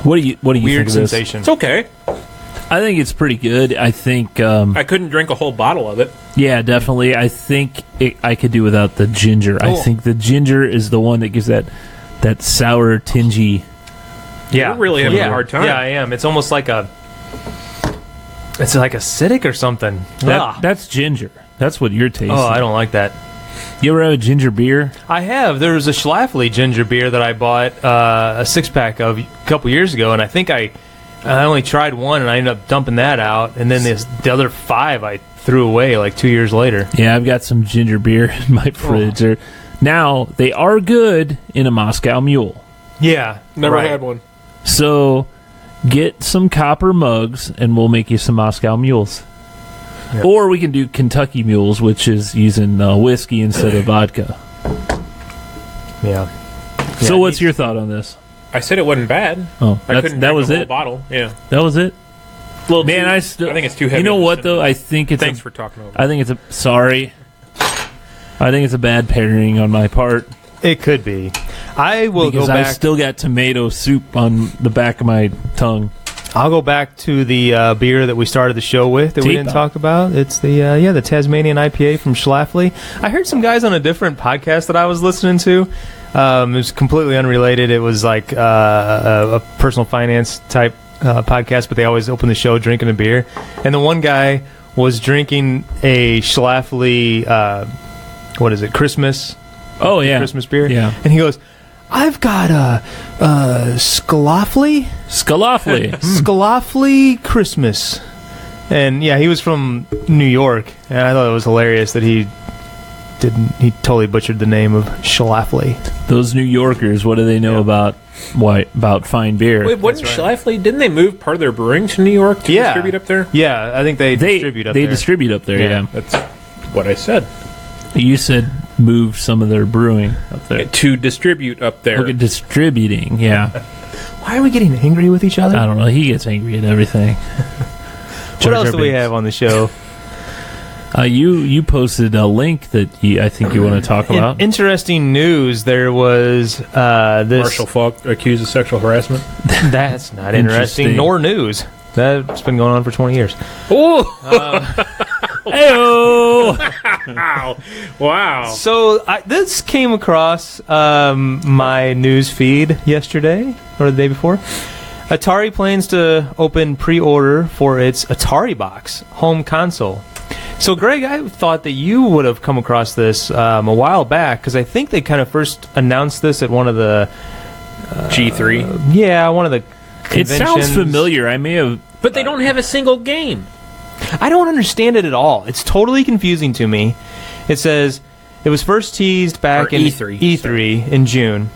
What do you Weird think of this? sensation. It's okay. I think it's pretty good. I think, I couldn't drink a whole bottle of it. yeah, definitely. I think I could do without the ginger. I think the ginger is the one that gives that sour, tingy. Yeah. You're really having a hard time. Yeah, I am. It's almost like it's like acidic or something. That's ginger. That's what you're tasting. Oh, I don't like that. You ever have a ginger beer? I have. There was a Schlafly ginger beer that I bought a 6-pack of a couple years ago, and I think I only tried one, and I ended up dumping that out, and then the other 5 I threw away like 2 years later. Yeah, I've got some ginger beer in my fridge. Now, they are good in a Moscow Mule. Yeah. Never right. had one. So, get some copper mugs, and we'll make you some Moscow Mules. Yep. Or we can do Kentucky Mules, which is using whiskey instead of vodka. Yeah. So, what's your thought on this? I said it wasn't bad. Oh, I couldn't that drink was a whole it. bottle. Yeah. That was it. Well, Man, I think it's too heavy. You know on the what though? cinnamon. I think it's. Thanks for talking over. I think it's a. Sorry. I think it's a bad pairing on my part. It could be. I will because go back. I still got tomato soup on the back of my tongue. I'll go back to the beer that we started the show with that we didn't Teepa. talk about. It's the Tasmanian IPA from Schlafly. I heard some guys on a different podcast that I was listening to. It was completely unrelated. It was like a personal finance type podcast, but they always open the show drinking a beer. And the one guy was drinking a Schlafly, what is it, Christmas? Oh yeah, Christmas beer. Yeah, and he goes, I've got a Schlafly. Schlafly Christmas. And yeah, he was from New York, and I thought it was hilarious that he He totally butchered the name of Schlafly. Those New Yorkers, what do they know about fine beer? Wait, wasn't Schlafly? Didn't they move part of their brewing to New York to distribute up there? Yeah, I think they distribute up there. They distribute up there, yeah. That's what I said. You said move some of their brewing up there. To distribute up there. Okay, distributing, yeah. Why are we getting angry with each other? I don't know. He gets angry at everything. What else do we have on the show? You posted a link that I think you want to talk about. Interesting news. There was this Marshall Falk accused of sexual harassment. That's not interesting, nor news. That's been going on for 20 years. Hey-oh! Wow. So this came across my news feed yesterday or the day before. Atari plans to open pre-order for its Atari Box home console. So, Greg, I thought that you would have come across this a while back, because I think they kind of first announced this at one of the... G3? Yeah, one of the It sounds familiar. I may have... But they don't have a single game. I don't understand it at all. It's totally confusing to me. It says it was first teased back in E3 in June,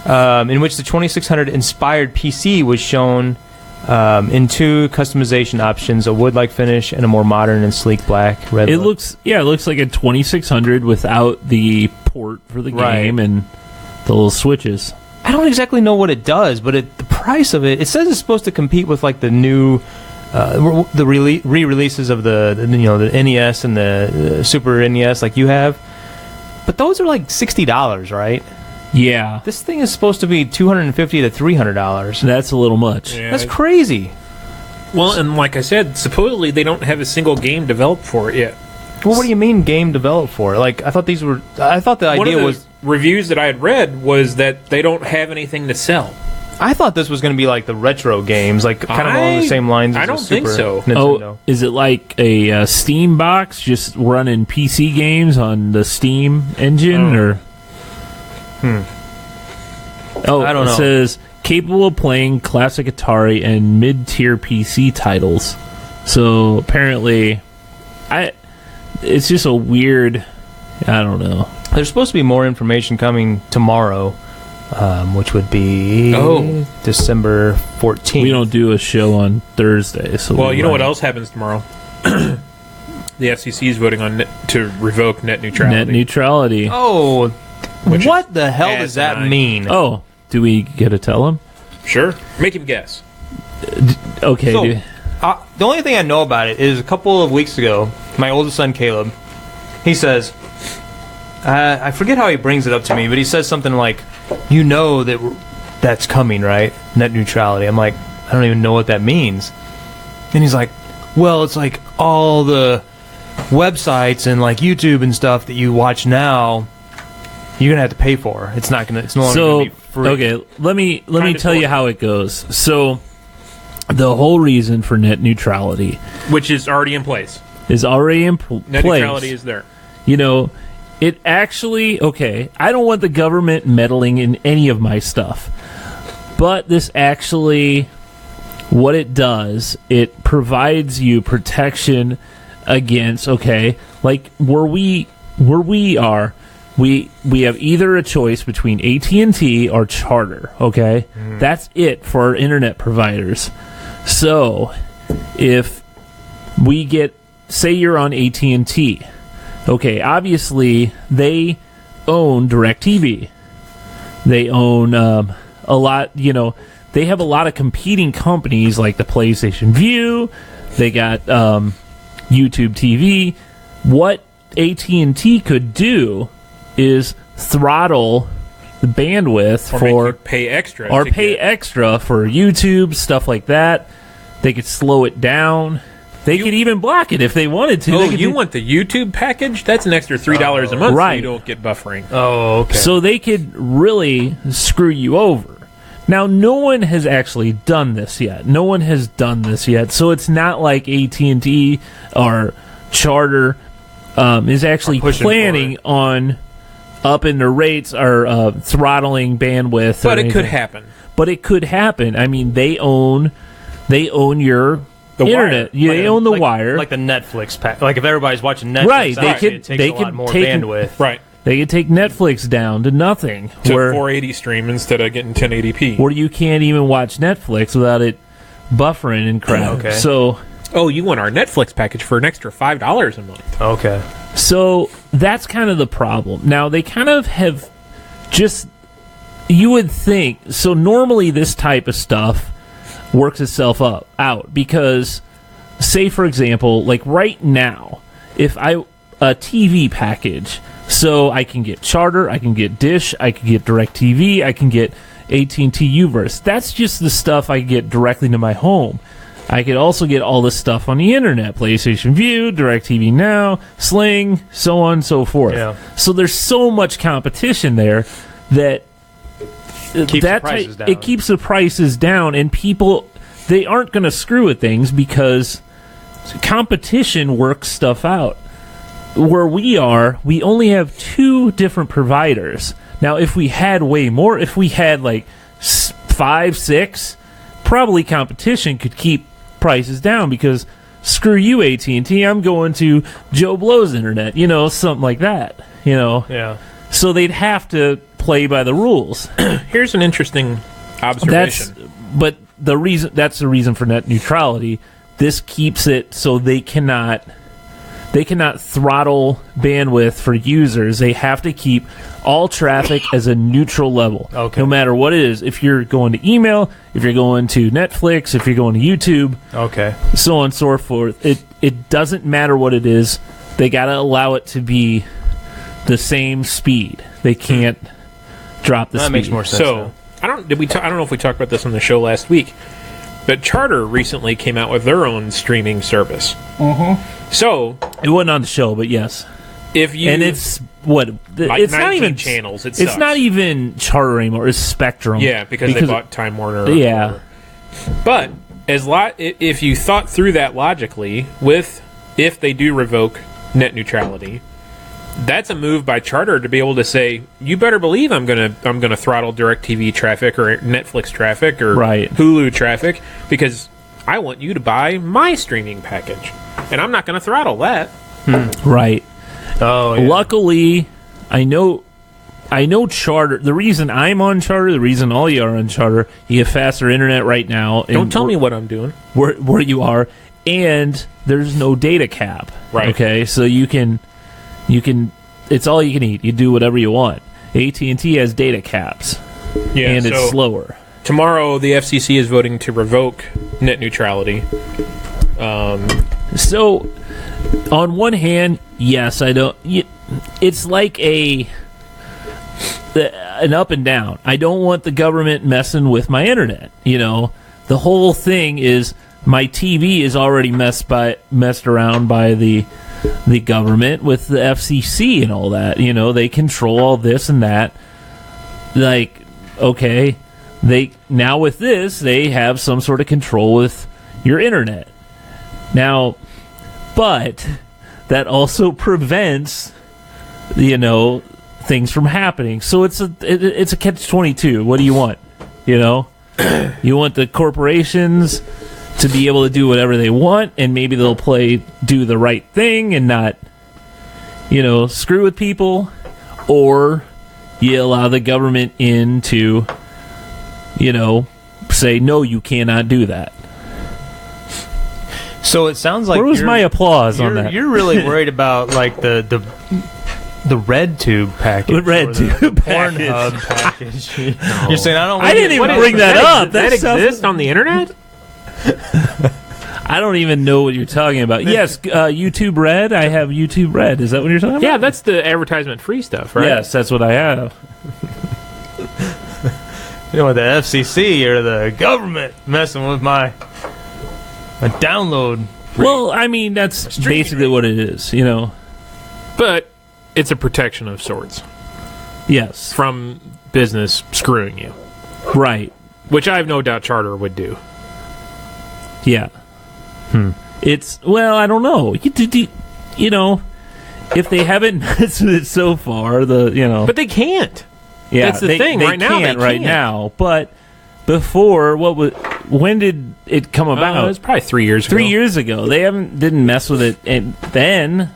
in which the 2600 inspired PC was shown in two customization options: a wood-like finish and a more modern and sleek black red. It looks like a 2600 without the port for the game and the little switches. I don't exactly know what it does, but the price of it says it's supposed to compete with like the new the re-releases of the NES and the Super NES like you have. But those are like $60, right? Yeah. This thing is supposed to be $250 to $300. That's a little much. Yeah, that's crazy. Well, and like I said, supposedly they don't have a single game developed for it yet. Well, what do you mean game developed for it? Like, I thought the idea was... reviews that I had read was that they don't have anything to sell. I thought this was going to be like the retro games, like kind of along the same lines as I don't think so. Nintendo. Oh, is it like a Steam box just running PC games on the Steam engine? Or? Oh, I don't know. It says capable of playing classic Atari and mid-tier PC titles. So apparently, it's just a weird... I don't know. There's supposed to be more information coming tomorrow, which would be December 14th. We don't do a show on Thursday. So well, you know what else happens tomorrow? The FCC is voting to revoke net neutrality. Net neutrality. Oh, what the hell does that mean? Oh, do we get to tell him? Sure. Make him guess. Okay. So, the only thing I know about it is a couple of weeks ago, my oldest son, Caleb, he says... I forget how he brings it up to me, but he says something like, that's coming, right? Net neutrality. I'm like, I don't even know what that means. And he's like, well, it's like all the websites and like YouTube and stuff that you watch now, you're gonna have to pay for. It's no longer gonna be free. Okay, let me tell you how it goes. So the whole reason for net neutrality, which is already in place, is already in place. Net neutrality is there. It actually, I don't want the government meddling in any of my stuff. But this actually, what it does, it provides you protection against, like where we are, we have either a choice between AT&T or Charter, That's it for our internet providers. So, if we get, say you're on AT&T, obviously, they own DirecTV. They own a lot, they have a lot of competing companies like the PlayStation View. They got YouTube TV. What AT&T could do is throttle the bandwidth pay extra for YouTube, stuff like that. They could slow it down. They could even block it if they wanted to. Oh, you want the YouTube package? That's an extra $3 a month, right. So you don't get buffering. Oh, okay. So they could really screw you over. Now, no one has actually done this yet. So it's not like AT&T or Charter is actually planning on upping the rates or throttling bandwidth. But it could happen. I mean, they own your internet. wire. They own the wire. Like the Netflix pack. Like if everybody's watching Netflix, Right, it takes a lot more bandwidth. Right. They can take Netflix down to nothing. To where 480 stream instead of getting 1080p. Where you can't even watch Netflix without it buffering and crap. Okay. So... Oh, you want our Netflix package for an extra $5 a month. Okay. So that's kind of the problem. Now, they kind of have just... You would think... So normally this type of stuff works itself out because, say, for example, like right now, if a TV package, so I can get Charter, I can get Dish, I can get DirecTV, I can get AT&T Uverse. That's just the stuff I get directly to my home. I could also get all this stuff on the internet, PlayStation View, DirecTV Now, Sling, so on and so forth. Yeah. So there's so much competition there that Keeps the prices down. it keeps the prices down, and people, they aren't going to screw with things because competition works stuff out. Where we are, we only have 2 different providers. Now, if we had way more, if we had like 5, 6, probably competition could keep prices down because screw you, AT&T, I'm going to Joe Blow's internet, something like that, Yeah. So they'd have to play by the rules. Here's an interesting observation. That's the reason for net neutrality. This keeps it so they cannot throttle bandwidth for users. They have to keep all traffic as a neutral level. Okay. No matter what it is. If you're going to email, if you're going to Netflix, if you're going to YouTube, Okay. so on and so forth. It doesn't matter what it is. They got to allow it to be the same speed. They can't drop the speed. That makes more sense. So, I don't know if we talked about this on the show last week, but Charter recently came out with their own streaming service. So It wasn't on the show, but yes. if you It's it's not even channels. It's not even Charter anymore. It's Spectrum. Yeah, because they bought Time Warner. or Yeah. whatever. But if you thought through that logically, if they do revoke net neutrality, that's a move by Charter to be able to say, you better believe I'm gonna throttle DirecTV traffic or Netflix traffic or Hulu traffic because I want you to buy my streaming package, and I'm not going to throttle that. Right. Oh, yeah. Luckily, I know Charter. The reason I'm on Charter, the reason all you are on Charter, you have faster internet right now. Don't tell me what I'm doing. Where you are, and there's no data cap. Right. Okay, so you can. It's all you can eat. You do whatever you want. AT&T has data caps, and it's slower. Tomorrow, the FCC is voting to revoke net neutrality. So, on one hand, yes, I don't. It's like an up and down. I don't want the government messing with my internet. The whole thing is my TV is already messed around by the government with the FCC and all that. They control all this and that. Like, okay. Now with this, they have some sort of control with your internet. Now, but that also prevents, things from happening. So it's a catch-22. What do you want? You want the corporations to be able to do whatever they want, and maybe they'll do the right thing and not, screw with people, or you allow the government in to, say, no, you cannot do that. So it sounds like where was my applause on that? You're really worried about like the red tube package. The red tube package. Pornhub package. You're saying I didn't even bring that up. That exists on the internet? I don't even know what you're talking about. Yes, YouTube Red. I have YouTube Red. Is that what you're talking about? Yeah, that's the advertisement-free stuff, right? Yes, that's what I have. The FCC or the government messing with my download. Well, I mean, that's basically what it is, But it's a protection of sorts. Yes. From business screwing you. Right. Which I have no doubt Charter would do. Yeah. It's, I don't know. If they haven't messed with it so far, But they can't. Yeah, that's the thing. They right now, they can't can't. right now. But before, when did it come about? It was probably 3 years ago. 3 years ago. They didn't mess with it, and then,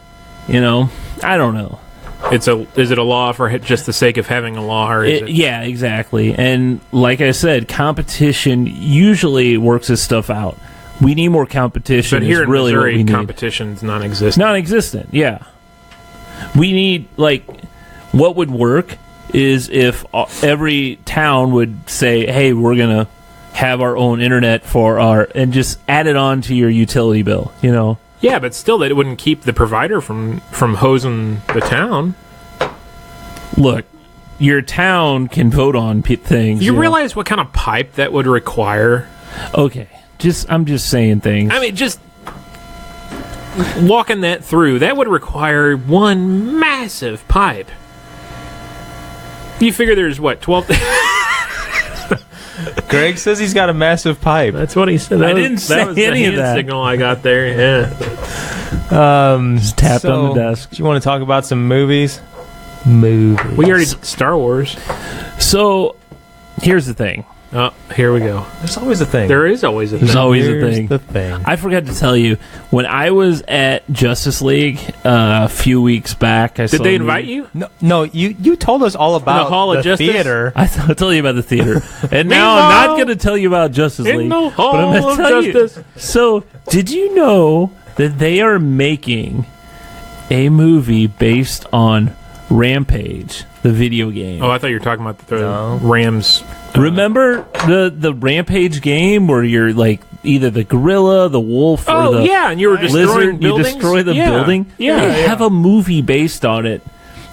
I don't know. Is it a law for just the sake of having a law, or is it? Yeah, exactly. And like I said, competition usually works this stuff out. We need more competition. But here in really Missouri, what we need. competition's non-existent. Non-existent, yeah. We need, what would work is if every town would say, hey, we're going to have our own internet and just add it on to your utility bill, Yeah, but still, that wouldn't keep the provider from hosing the town. Look, your town can vote on things. You realize what kind of pipe that would require? Okay, I'm just saying things. I mean, just walking that through, that would require one massive pipe. You figure there's, 12... Greg says he's got a massive pipe. That's what he said. I didn't say that was any the of hand that. signal I got there, yeah. Just tapped on the desk. Do you want to talk about some movies? We already did Star Wars. So, here's the thing. Oh, here we go. There's always a thing. There is always a There's thing. always a Here's thing. the thing. I forgot to tell you, when I was at Justice League a few weeks back, Did they invite you? No, you told us all about Hall of Justice? theater. I'll tell you about the theater. And now I'm not going to tell you about Justice In League. the but I'm Hall gonna of tell Justice. you. So, did you know that they are making a movie based on Rampage, the video game? Oh, I thought you were talking about the No. Rams. Remember the Rampage game where you're either the gorilla, the wolf, or the and you were destroying lizard? buildings? You destroy the Yeah. building. Yeah, They have a movie based on it,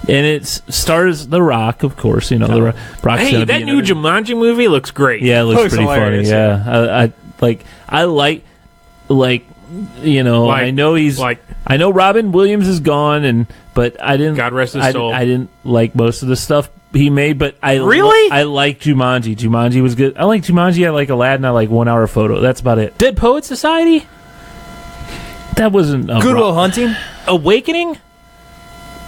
and it stars The Rock, of course. The Rock's Hey, gonna that be in new it. Jumanji movie looks great. Yeah, it looks Looks pretty hilarious, funny. Yeah, I know I know Robin Williams is gone, but I didn't. God rest his soul. I didn't like most of the stuff he made, but I like Jumanji. Jumanji was good. I like Jumanji. I like Aladdin. I like 1 Hour Photo. That's about it. Dead Poet Society? That wasn't a Good Will Hunting. Awakening?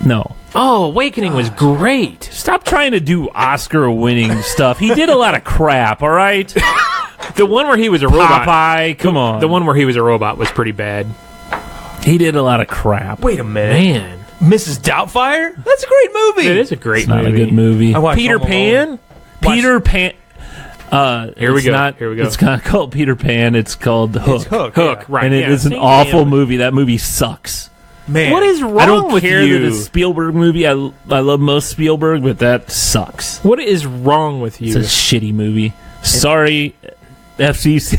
No. Oh, Awakening was great. Stop trying to do Oscar-winning stuff. He did a lot of crap. All right. The one where he was a robot. Popeye. Come on. The one where he was a robot was pretty bad. He did a lot of crap. Wait a minute. Man. Mrs. Doubtfire? That's a great movie. It is a great It's movie. not a good movie. I watched Peter Home Pan? Alone. Peter Pan. Here we it's go. Not, Here we go. It's not called Peter Pan. It's called Hook. It's Hook. Hook, yeah. right. And it is an awful movie. That movie sucks. Man. What is wrong I don't with care you? that it's a Spielberg movie. I love most Spielberg, but that sucks. What is wrong with you? It's a shitty movie. Sorry, FCC.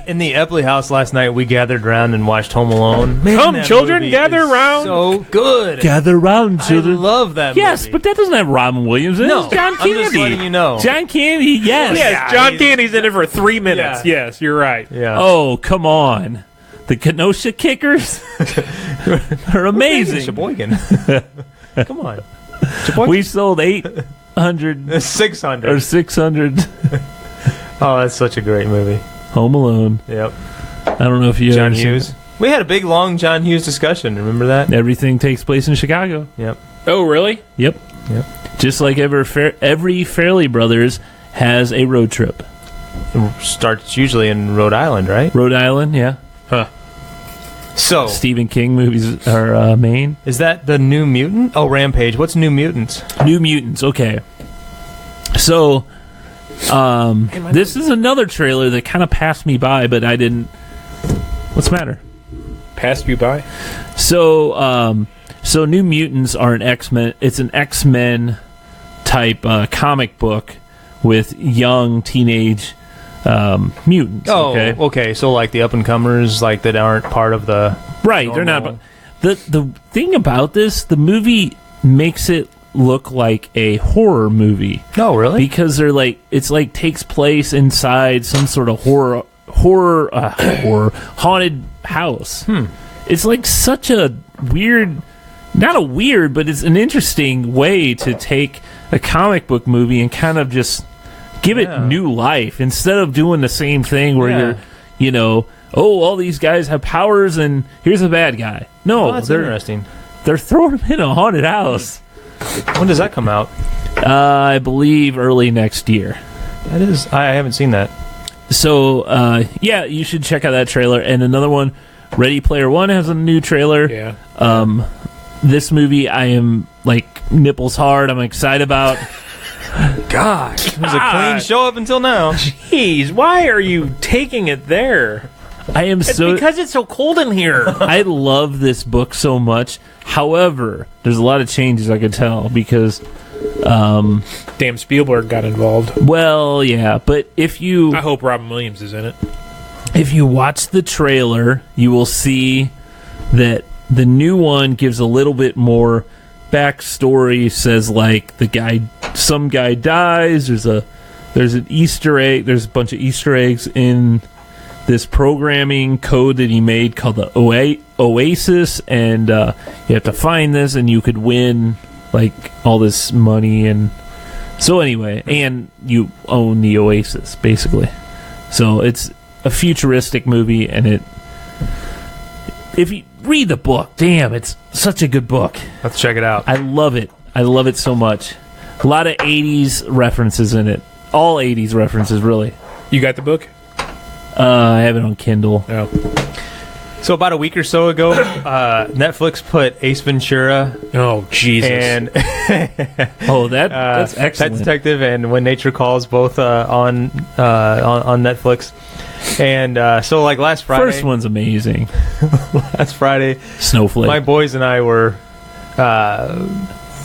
In the Epley house last night, we gathered around and watched Home Alone. Man, Come, that children, movie gather is round. So good. Gather round, I children. love that Yes, movie. but that doesn't have Robin Williams in it. No, It's John I'm Candy. just letting you know. John Candy, yes. Yes, John Candy's in it for 3 minutes. Yeah. Yes, you're right. Yeah. Oh, come on. The Kenosha Kickers are amazing. Sheboygan. Come on. Sheboygan. We sold 800 600. or 600 Oh, that's such a great movie. Home Alone. Yep. I don't know if you John ever seen Hughes. We had a big, long John Hughes discussion. Remember that? it. Everything takes place in Chicago. Yep. Oh, really? Yep. Yep. Just like every Fairley Brothers has a road trip. It starts usually in Rhode Island, right? Rhode Island, yeah. So, Stephen King movies are main. is that the New Mutant? Oh, Rampage. What's New Mutants? New Mutants, okay. So, this is another trailer that kind of passed me by, but I didn't. What's the matter? Passed you by? So New Mutants are an X-Men. It's an X-Men type comic book with young teenage mutants. Oh, okay. okay. So, like the up-and-comers, like that aren't part of the... Right, they're not. normal- The thing about this, the movie makes it look like a horror movie No, really? because they're like it's like takes place inside some sort of horror haunted house. It's like such a weird, not a weird, but it's an interesting way to take a comic book movie and kind of just give it Yeah. new life instead of doing the same thing where Yeah. you're, oh, all these guys have powers and here's a bad guy. No, Oh, that's they're interesting. throwing him in a haunted house. When does that come out? I believe early next year. That is, I haven't seen that. So, yeah, you should check out that trailer. And another one, Ready Player One has a new trailer. Yeah. This movie, I am, like, nipples hard. I'm excited about. Gosh. It was a clean show up until now. Jeez, why are you taking it there? It's because it's so cold in here. I love this book so much. However, there's a lot of changes I could tell because... Damn, Spielberg got involved. Well, yeah, but if you... I hope Robin Williams is in it. If you watch the trailer, you will see that the new one gives a little bit more backstory. Says, like, some guy dies, there's an Easter egg, there's a bunch of Easter eggs in this programming code that he made called the Oasis, and you have to find this, and you could win, like, all this money, and so anyway, and you own the Oasis, basically. So it's a futuristic movie, and if you read the book, damn, it's such a good book. Let's check it out. I love it. I love it so much. A lot of 80s references in it. All 80s references, really. You got the book? I have it on Kindle. Oh. So about a week or so ago, Netflix put Ace Ventura. Oh, Jesus. And that's excellent. Pet Detective and When Nature Calls, both on Netflix. And so, like, last Friday... First one's amazing. Last Friday... Snowflake. My boys and I were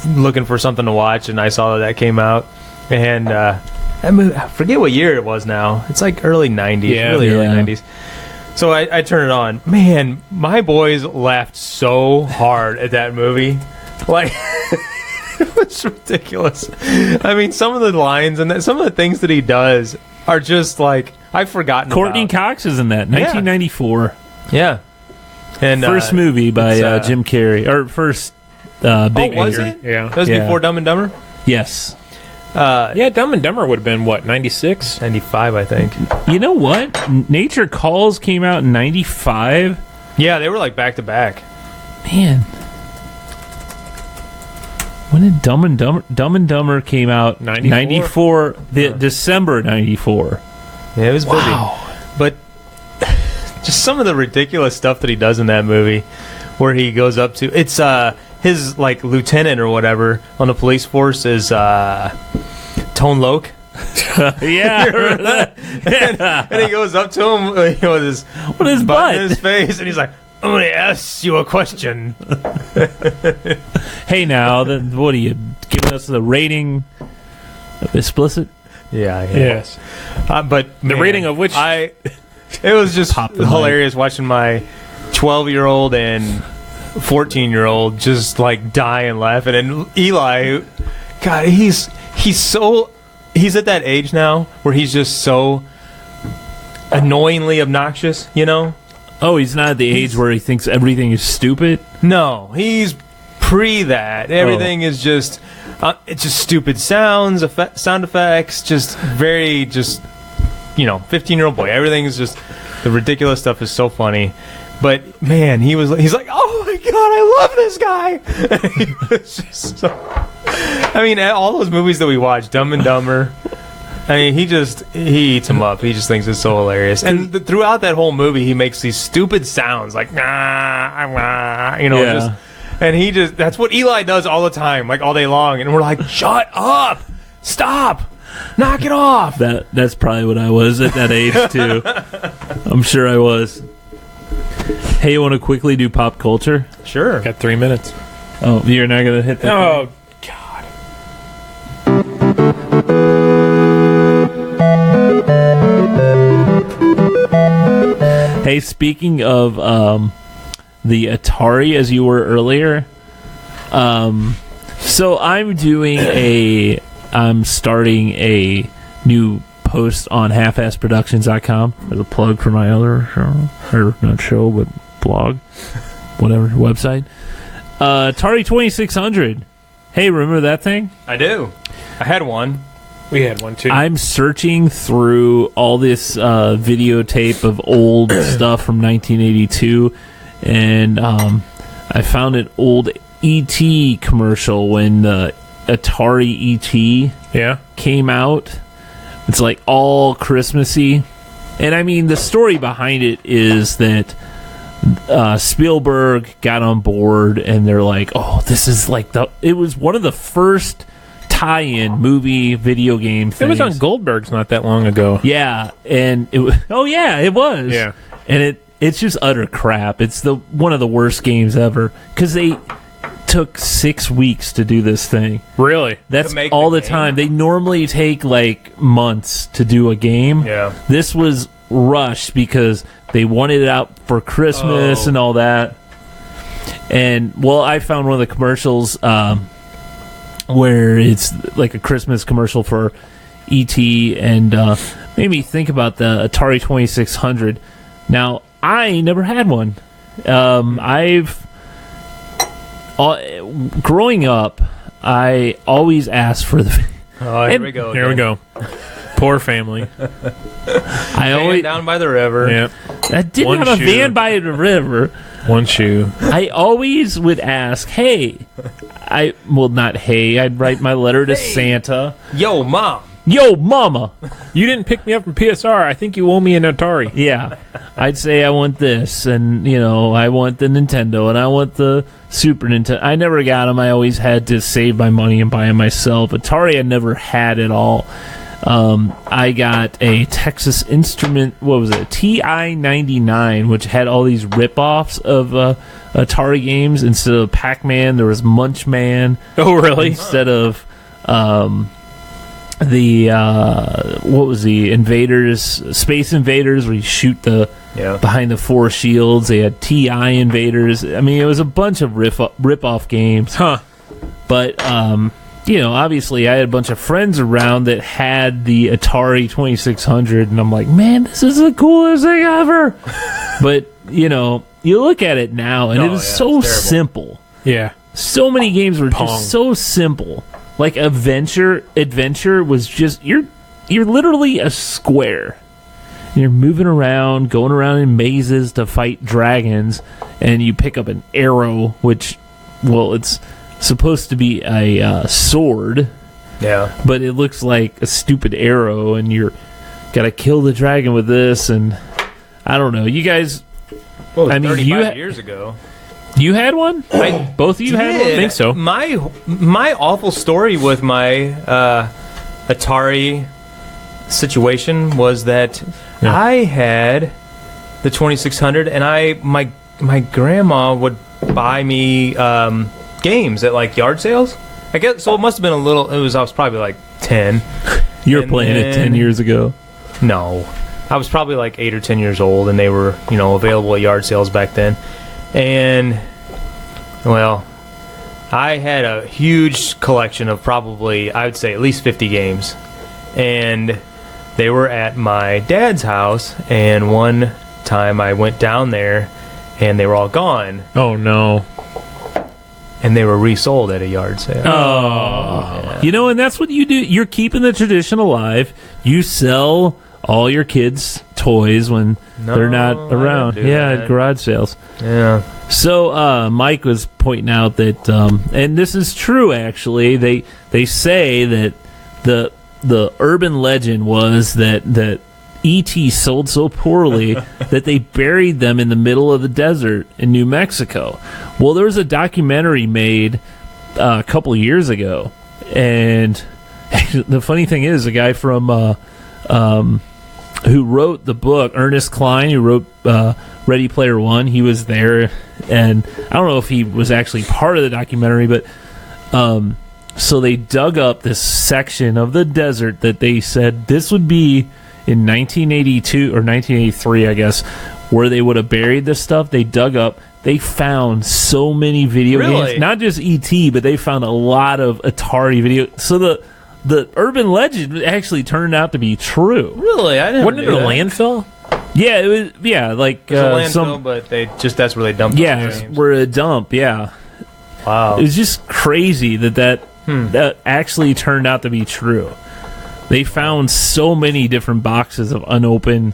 looking for something to watch, and I saw that came out. And I forget what year it was now. It's like early 90s. Early 90s. So I turn it on. Man, my boys laughed so hard at that movie. Like, it was ridiculous. I mean, some of the lines and some of the things that he does are just like, I've forgotten Courtney about. Cox is in that. 1994. Yeah. And first movie by Jim Carrey. Or first big was movie. it? Yeah. That was before Dumb and Dumber? Yes. Yeah, Dumb and Dumber would have been, what, 96? 95, I think. You know what? Nature Calls came out in 95. Yeah, they were like back to back. Man. When did Dumb and Dumber came out? 94. December 94. Yeah, it was busy. Wow. But just some of the ridiculous stuff that he does in that movie, where he goes up to... It's his, like, lieutenant or whatever on the police force is Tone Loc. Yeah. And he goes up to him with his butt in his face, and he's like, I'm going to ask you a question. Hey, now, what are you giving us the rating of explicit? Yeah. Yes. But The rating of which... it was just hilarious watching my 12-year-old and 14-year-old just like die and laughing. And Eli, God, he's at that age now where he's just so annoyingly obnoxious, you know? Oh, he's not at the age where he thinks everything is stupid? No, he's pre that. Everything is just it's just stupid sounds, sound effects, just very 15-year-old boy. Everything is just, the ridiculous stuff is so funny. But man, he's like, oh my God, I love this guy. He was just so, I mean, all those movies that we watch, Dumb and Dumber, I mean, he eats them up. He just thinks it's so hilarious. And throughout that whole movie, he makes these stupid sounds like, just, and that's what Eli does all the time, like all day long. And we're like, shut up, stop, knock it off. That's probably what I was at that age too. I'm sure I was. Hey, you want to quickly do pop culture? Sure. Got 3 minutes. Oh, you're not going to hit that? Oh, God. Hey, speaking of the Atari, as you were earlier, so I'm starting a new post on halfassproductions.com as a plug for my other show, or not show, but blog, whatever, website. Atari 2600. Hey, remember that thing? I do. I had one. We had one too. I'm searching through all this videotape of old stuff from 1982, and I found an old E.T. commercial when the Atari E.T. Yeah. came out, It's like all Christmassy. And I mean, the story behind it is that Spielberg got on board and they're like, oh, this is like it was one of the first tie-in movie video game things. It was on Goldberg's not that long ago. Yeah, and it was, it was. Yeah. And it's just utter crap. It's one of the worst games ever because they took 6 weeks to do this thing. Really? That's all the time. They normally take like months to do a game. Yeah. This was rushed because they wanted it out for Christmas and all that. And well, I found one of the commercials where it's like a Christmas commercial for E.T. and made me think about the Atari 2600. Now, I never had one. Growing up, I always asked for the. Oh, here we go. Here we go. Poor family. I always down by the river. Yeah. I didn't have a van by the river. One shoe. I always would ask, I'd write my letter to Santa. Yo, Mom. Yo, Mama. You didn't pick me up from PSR. I think you owe me an Atari. Yeah. I'd say I want this, and, I want the Nintendo, and I want the Super Nintendo. I never got them. I always had to save my money and buy them myself. Atari I never had at all. I got a Texas Instrument, what was it, TI-99, which had all these rip-offs of Atari games. Instead of Pac-Man, there was Munchman. Oh, really? Instead of what was the Invaders, Space Invaders, where you shoot behind the four shields. They had TI Invaders. I mean, it was a bunch of rip-off games. Huh. But, obviously I had a bunch of friends around that had the Atari 2600, and I'm like, man, this is the coolest thing ever. But, you look at it now, and it is so simple. Yeah. So many games were just so simple. Like Adventure was just, you're literally a square. You're moving around, going around in mazes to fight dragons, and you pick up an arrow, which, well, it's supposed to be a sword. Yeah. But it looks like a stupid arrow, and you're got to kill the dragon with this, and I don't know. You guys, well, 35 years ago. You had one? Both of you had one? I think so. My awful story with my Atari situation was that I had the 2600, and my grandma would buy me games at like yard sales. I guess so. It must have been I was probably like 10. You were playing it 10 years ago. No, I was probably like 8 or 10 years old, and they were available at yard sales back then. And, well, I had a huge collection of probably, I would say, at least 50 games. And they were at my dad's house, and one time I went down there, and they were all gone. Oh, no. And they were resold at a yard sale. Oh. Yeah. And that's what you do. You're keeping the tradition alive. You sell all your kids' toys when they're not around. At garage sales. Yeah. So Mike was pointing out that, and this is true actually. They say that the urban legend was that E.T. sold so poorly that they buried them in the middle of the desert in New Mexico. Well, there was a documentary made a couple of years ago, and the funny thing is, a guy from who wrote the book, Ernest Cline, who wrote Ready Player One, he was there, and I don't know if he was actually part of the documentary, but so they dug up this section of the desert that they said this would be in 1982 or 1983, I guess, where they would have buried this stuff. They dug up. They found so many video games, not just E.T., but they found a lot of Atari video. So the urban legend actually turned out to be true. Really? I didn't. Wasn't it a landfill? Yeah, it was. Yeah, like it was a landfill, but that's where they dumped. Yeah, we're a dump. Yeah. Wow. It was just crazy that actually turned out to be true. They found so many different boxes of unopened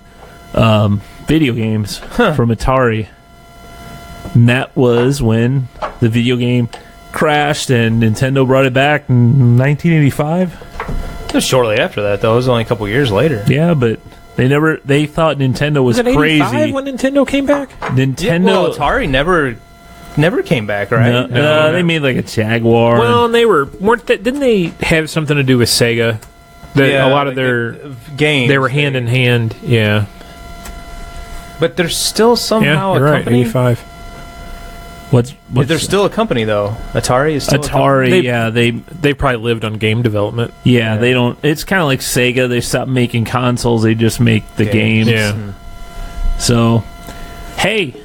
video games from Atari. And that was when the video game crashed and Nintendo brought it back in 1985. It was shortly after that, though. It was only a couple years later. Yeah, but they thought Nintendo was it crazy. 85 when Nintendo came back? Nintendo. Well, Atari never came back, right? No, they made like a Jaguar. Well, and didn't they have something to do with Sega? A lot of their games. They were hand in hand, yeah. But there's still somehow a company. 85. What's there's still a company though. Atari is still Atari. They probably lived on game development. Yeah, they don't. It's kind of like Sega. They stopped making consoles. They just make the games. Yeah. So, hey,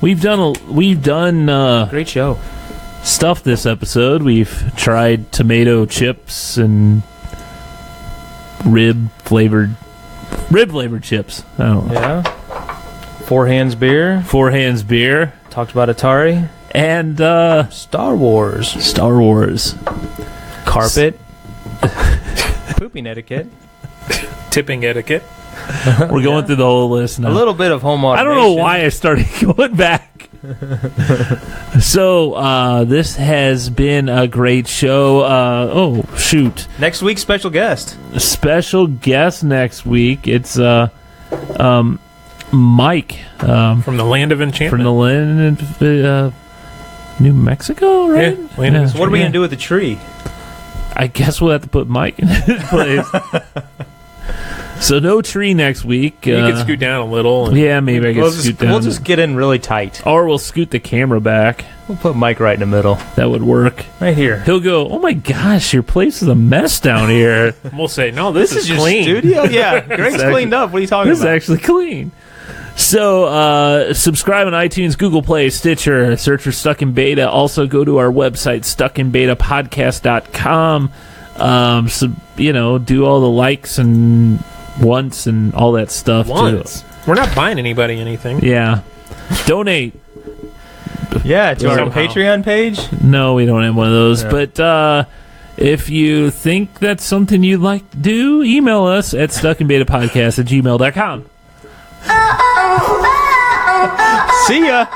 we've done great show stuff this episode. We've tried tomato chips and rib flavored chips. I don't know. Yeah. Four Hands beer. Talked about Atari. And Star Wars. Carpet. Pooping etiquette. Tipping etiquette. We're going through the whole list now. A little bit of home automation. I don't know why I started going back. So, this has been a great show. Oh, shoot. Next week, special guest. Special guest next week. It's Mike. From the Land of Enchantment. From the land of New Mexico, right? Yeah. Land of So what are we going to do with the tree? I guess we'll have to put Mike in his place. So no tree next week. You can scoot down a little. Yeah, maybe I can scoot down. We'll just get in really tight. Or we'll scoot the camera back. We'll put Mike right in the middle. That would work. Right here. He'll go, oh my gosh, your place is a mess down here. We'll say, no, this is clean. Your studio? Yeah, Greg's cleaned up. What are you talking about? This is actually clean. So, subscribe on iTunes, Google Play, Stitcher, search for Stuck in Beta. Also, go to our website, stuckinbetapodcast.com. So, do all the likes and once and all that stuff. Once? We're not buying anybody anything. Yeah. Donate. Yeah, to our Patreon page? No, we don't have one of those. Yeah. But if you think that's something you'd like to do, email us at stuckinbetapodcast@gmail.com. See ya.